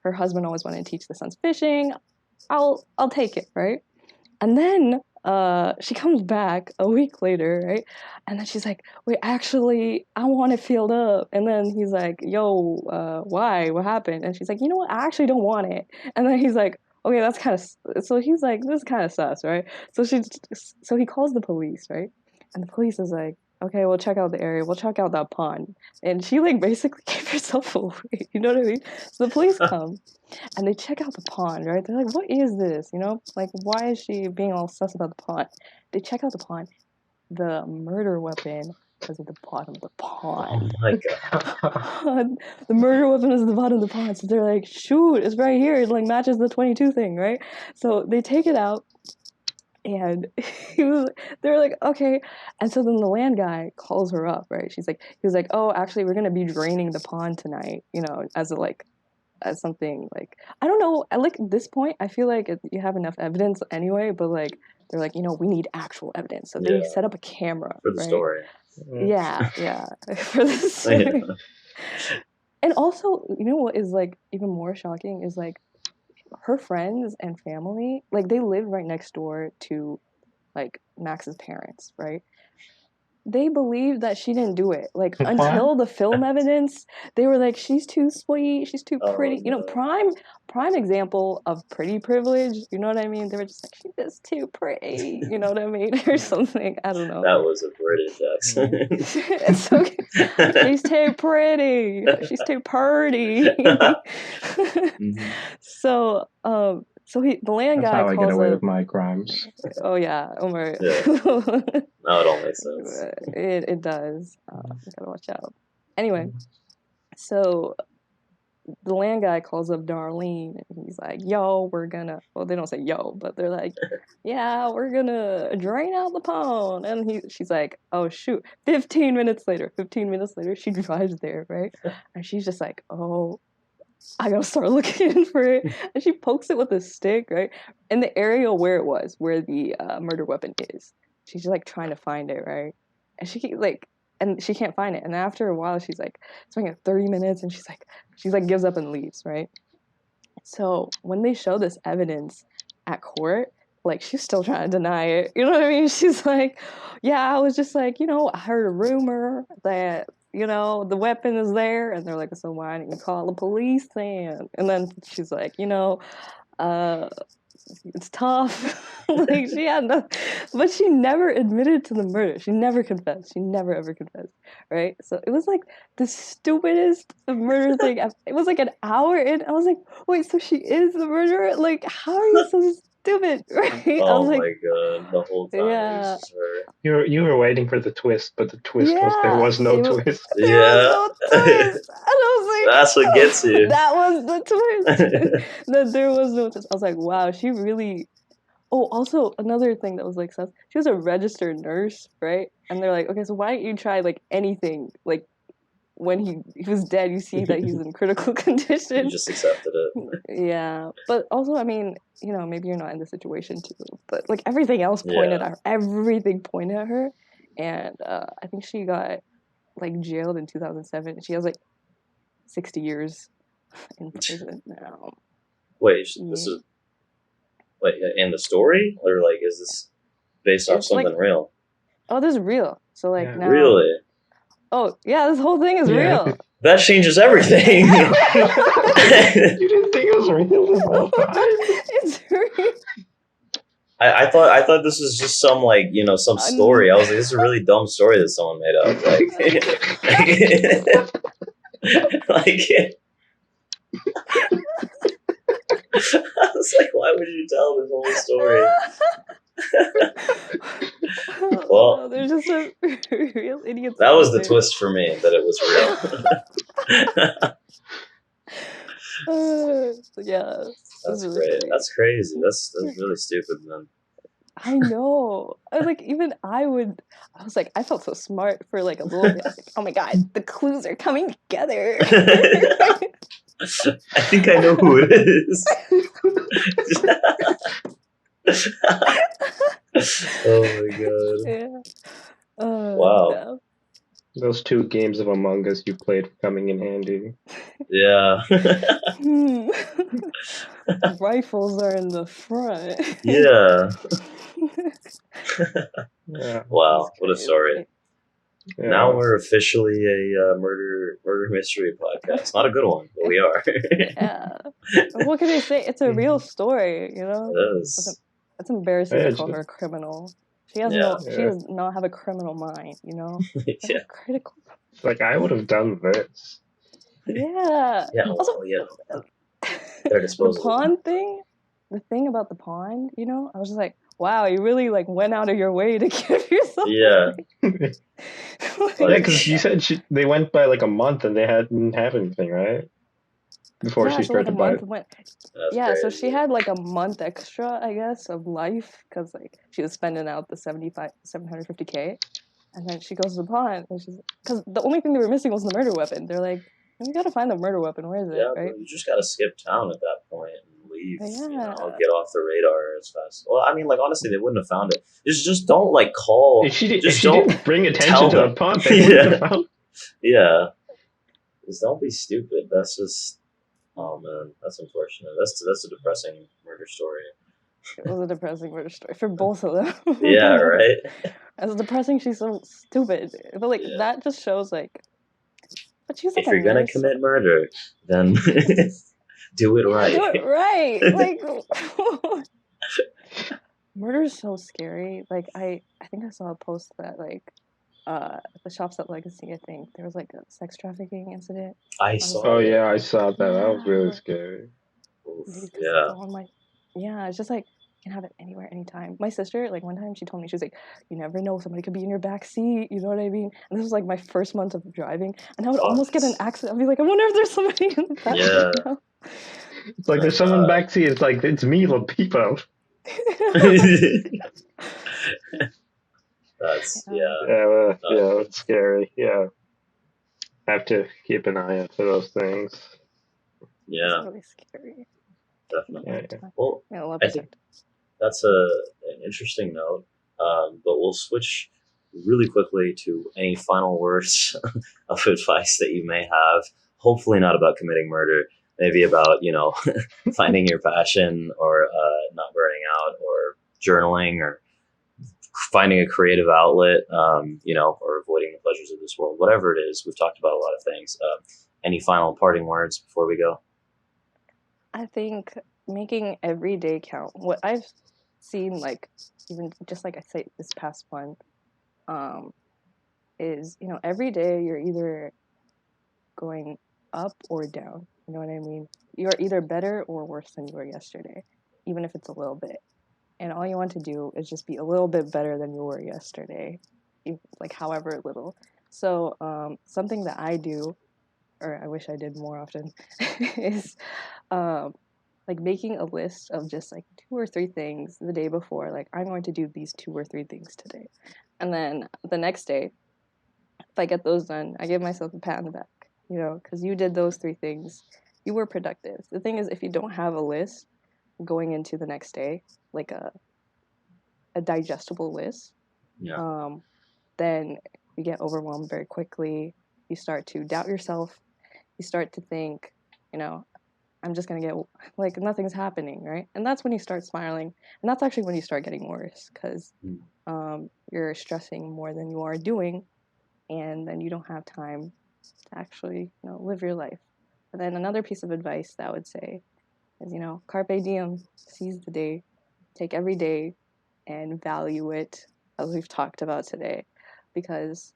S3: her husband always wanted to teach the sons fishing. I'll take it, right? And then she comes back a week later, right? And then she's like, wait, actually, I want it filled up. And then he's like, yo, why? What happened? And she's like, you know what? I actually don't want it. And then he's like, okay, that's kind of, so he's like, this is kind of sus, right? So he calls the police, right? And the police is like, okay, we'll check out the area. We'll check out that pond. And she like basically gave herself away. You know what I mean? So the police come and they check out the pond, right? They're like, what is this? Like, why is she being all sus about the pond? They check out the pond. The murder weapon was at the bottom of the pond.
S2: Oh my god.
S3: The murder weapon is at the bottom of the pond. So they're like, shoot, it's right here. It like matches the 22 thing, right? So they take it out. And they're like, okay. And so then the land guy calls her up, right? He was like, oh, actually, we're gonna be draining the pond tonight, as something like, I don't know. At like this point, I feel like you have enough evidence anyway, but like they're like, we need actual evidence, so they set up a camera
S2: for the story.
S3: Yeah, for the story. And also, what is like even more shocking is like her friends and family, like they live right next door to like Max's parents, right? They believed that she didn't do it. Like until the film evidence, they were like, she's too sweet, she's too pretty.
S2: No.
S3: Prime example of pretty privilege. You know what I mean? They were just like, she's just too pretty. You know what I mean? Or something. I don't know.
S2: That was a British accent.
S3: It's okay. She's too pretty. She's too purty. So the land
S1: That's
S3: guy
S1: how I get away
S3: up,
S1: with my crimes.
S3: Oh yeah, Umar.
S2: Yeah. No, it all makes sense.
S3: It does. You gotta watch out. Anyway, so the land guy calls up Darlene, and he's like, "Yo, we're gonna." Well, they don't say "yo," but they're like, "Yeah, we're gonna drain out the pond." And she's like, "Oh shoot!" 15 minutes later, she drives there, right? And she's just like, "Oh, I gotta start looking for it." And she pokes it with a stick, right? In the area where the murder weapon is. She's just like trying to find it, right? And she can't find it. And after a while, she's like, it's been like 30 minutes, and she's like gives up and leaves, right? So when they show this evidence at court, like she's still trying to deny it. You know what I mean? She's like, yeah, I was just like, I heard a rumor that the weapon is there. And they're like, so why didn't you call the police then? And then she's like, it's tough. Like she had no, but she never admitted to the murder. She never confessed. She never ever confessed. Right? So it was like the stupidest murder thing. It was like an hour in. I was like, wait, so she is the murderer? Like, how are you so stupid? Right?
S2: Oh
S3: my
S2: god, the whole time.
S3: Yeah.
S1: You were waiting for the twist, but the twist was there was no twist.
S3: There was no twist. And I was like,
S2: that's what gets you.
S3: That was the twist. That there was no twist. I was like, wow, she really Oh, also another thing that was like sus. She was a registered nurse, right? And they're like, okay, so why don't you try like anything? Like when he was dead, you see that he's in critical
S2: You
S3: condition.
S2: just accepted it.
S3: Yeah, but also, I mean, maybe you're not in the situation too, but like everything else pointed
S2: Yeah.
S3: at her. Everything pointed at her, and I think she got like jailed in 2007. She has like 60 years in prison now.
S2: Wait, this
S3: Yeah.
S2: is in the story, or like is this based off
S3: It's like,
S2: something real?
S3: oh, this is real. So like
S1: Yeah.
S3: now,
S2: Really?
S3: oh yeah, this whole thing is
S1: Yeah.
S3: real.
S2: That changes everything.
S1: You didn't think it was real this whole time?
S3: It's real.
S2: I thought this was just some some story. I was like, this is a really dumb story that someone made up. Like I was like, why would you tell this whole story?
S3: Oh,
S2: Well,
S3: no, they're just some real idiots.
S2: that was the
S3: There.
S2: twist for me, that it was real.
S3: Yeah,
S2: That's
S3: really
S2: great.
S3: funny.
S2: That's crazy. That's really stupid, man.
S3: I know. I was like, even I would. I was like, I felt so smart for like a little bit. I was like, oh my god, the clues are coming together.
S2: I think I know who it is. Oh my god.
S3: Yeah.
S2: Wow.
S3: Yeah.
S1: Those 2 games of Among Us you played were coming in handy.
S2: Yeah.
S3: Hmm. Rifles are in the front.
S2: Yeah.
S1: Yeah.
S2: Wow. What a story. Now
S1: Yeah.
S2: we're officially a murder mystery podcast. Not a good one, but we are.
S3: Yeah. What can I say? It's a real story,
S2: It is.
S3: It's embarrassing
S1: Yeah,
S3: to call her a criminal. She
S2: Yeah.
S3: does not have a criminal mind,
S2: Yeah.
S3: Critical.
S1: It's like I would have done this.
S3: Yeah.
S2: Yeah.
S3: Also,
S2: Well, they're
S3: the
S2: disposable.
S3: pond thing, the thing about the pond, I was just like, wow, you really like went out of your way to give yourself.
S2: Yeah.
S1: Yeah, because you said they went by like a month and they didn't have anything, right? Before she
S3: So like a
S1: started to buy
S3: month
S1: it.
S3: went.
S2: That's
S3: Yeah, so she
S2: crazy.
S3: had like a month extra, I guess, of life because like she was spending out the 750K, and then she goes to the pond and she's because the only thing they were missing was the murder weapon. They're like, we gotta find the murder weapon. Where is it?
S2: Yeah,
S3: Right?
S2: bro, you just gotta skip town at that point and leave.
S3: Yeah.
S2: Get off the radar as fast. Well, I mean, like honestly, they wouldn't have found it. Just don't like call.
S1: If she
S2: Just don't
S1: didn't bring attention
S2: tell
S1: to the
S2: them.
S1: pond, they wouldn't have found.
S2: Yeah. Just don't be stupid. That's just. Oh man, that's unfortunate. That's a depressing murder story.
S3: It was a depressing murder story for both of them.
S2: Yeah. Right.
S3: It's depressing. She's so stupid, but like
S2: Yeah.
S3: that just shows like. But she's like
S2: If you're gonna commit murder, then do it right.
S3: Do it right. Like murder is so scary. Like I think I saw a post that like at the shops at Legacy, I think there was like a sex trafficking incident.
S2: I saw.
S1: Oh
S2: that.
S1: yeah, I saw that. That was really
S3: Yeah.
S1: scary.
S2: Oof,
S3: Yeah. Yeah, it's just like you can have it anywhere, anytime. My sister, like one time she told me, she was like, you never know, somebody could be in your back seat, you know what I mean? And this was like my first month of driving, and I would almost get an accident. I'd be like, I wonder if there's somebody in the back
S2: Yeah.
S3: right now.
S1: It's like there's someone backseat. It's like it's me, little people.
S2: That's
S1: Yeah, it's scary. Yeah, have to keep an eye out for those things.
S2: Yeah,
S3: it's really scary.
S2: definitely.
S1: Yeah.
S2: Well, I think that's an interesting note. But we'll switch really quickly to any final words of advice that you may have. Hopefully, not about committing murder. Maybe about finding your passion, or not burning out, or journaling, or finding a creative outlet. Or avoiding the pleasures of this world. Whatever it is, we've talked about a lot of things. Any final parting words before we go?
S3: I think making every day count. What I've seen, like even just like I say this past month, is every day you're either going up or down. You know what I mean? You're either better or worse than you were yesterday, even if it's a little bit. And all you want to do is just be a little bit better than you were yesterday, like however little. So something that I do, or I wish I did more often, is like making a list of just like 2 or 3 things the day before, like I'm going to do these 2 or 3 things today, and then the next day, if I get those done, I give myself a pat on the back, because you did those 3 things. You were productive. The thing is, if you don't have a list going into the next day, like a digestible list,
S2: Yeah.
S3: then you get overwhelmed very quickly. You start to doubt yourself. You start to think, you know, I'm just gonna get like nothing's happening, right? And that's when you start spiraling, and that's actually when you start getting worse because you're stressing more than you are doing, and then you don't have time to actually, live your life. And then another piece of advice that I would say is, carpe diem, seize the day, take every day, and value it, as we've talked about today, because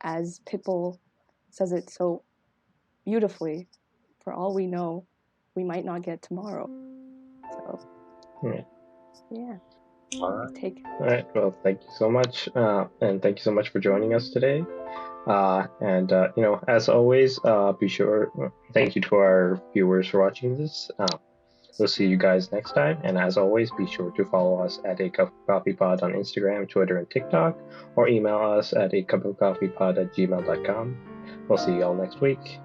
S3: as Pitbull says it so beautifully, for all we know, we might not get tomorrow. So,
S1: Yeah.
S3: yeah,
S2: All right.
S1: All right. Well, thank you so much, and thank you so much for joining us today. And as always, be sure. Thank you to our viewers for watching this. We'll see you guys next time. And as always, be sure to follow us at acupofcoffeepod on Instagram, Twitter, and TikTok, or email us at acupofcoffeepod@gmail.com. We'll see you all next week.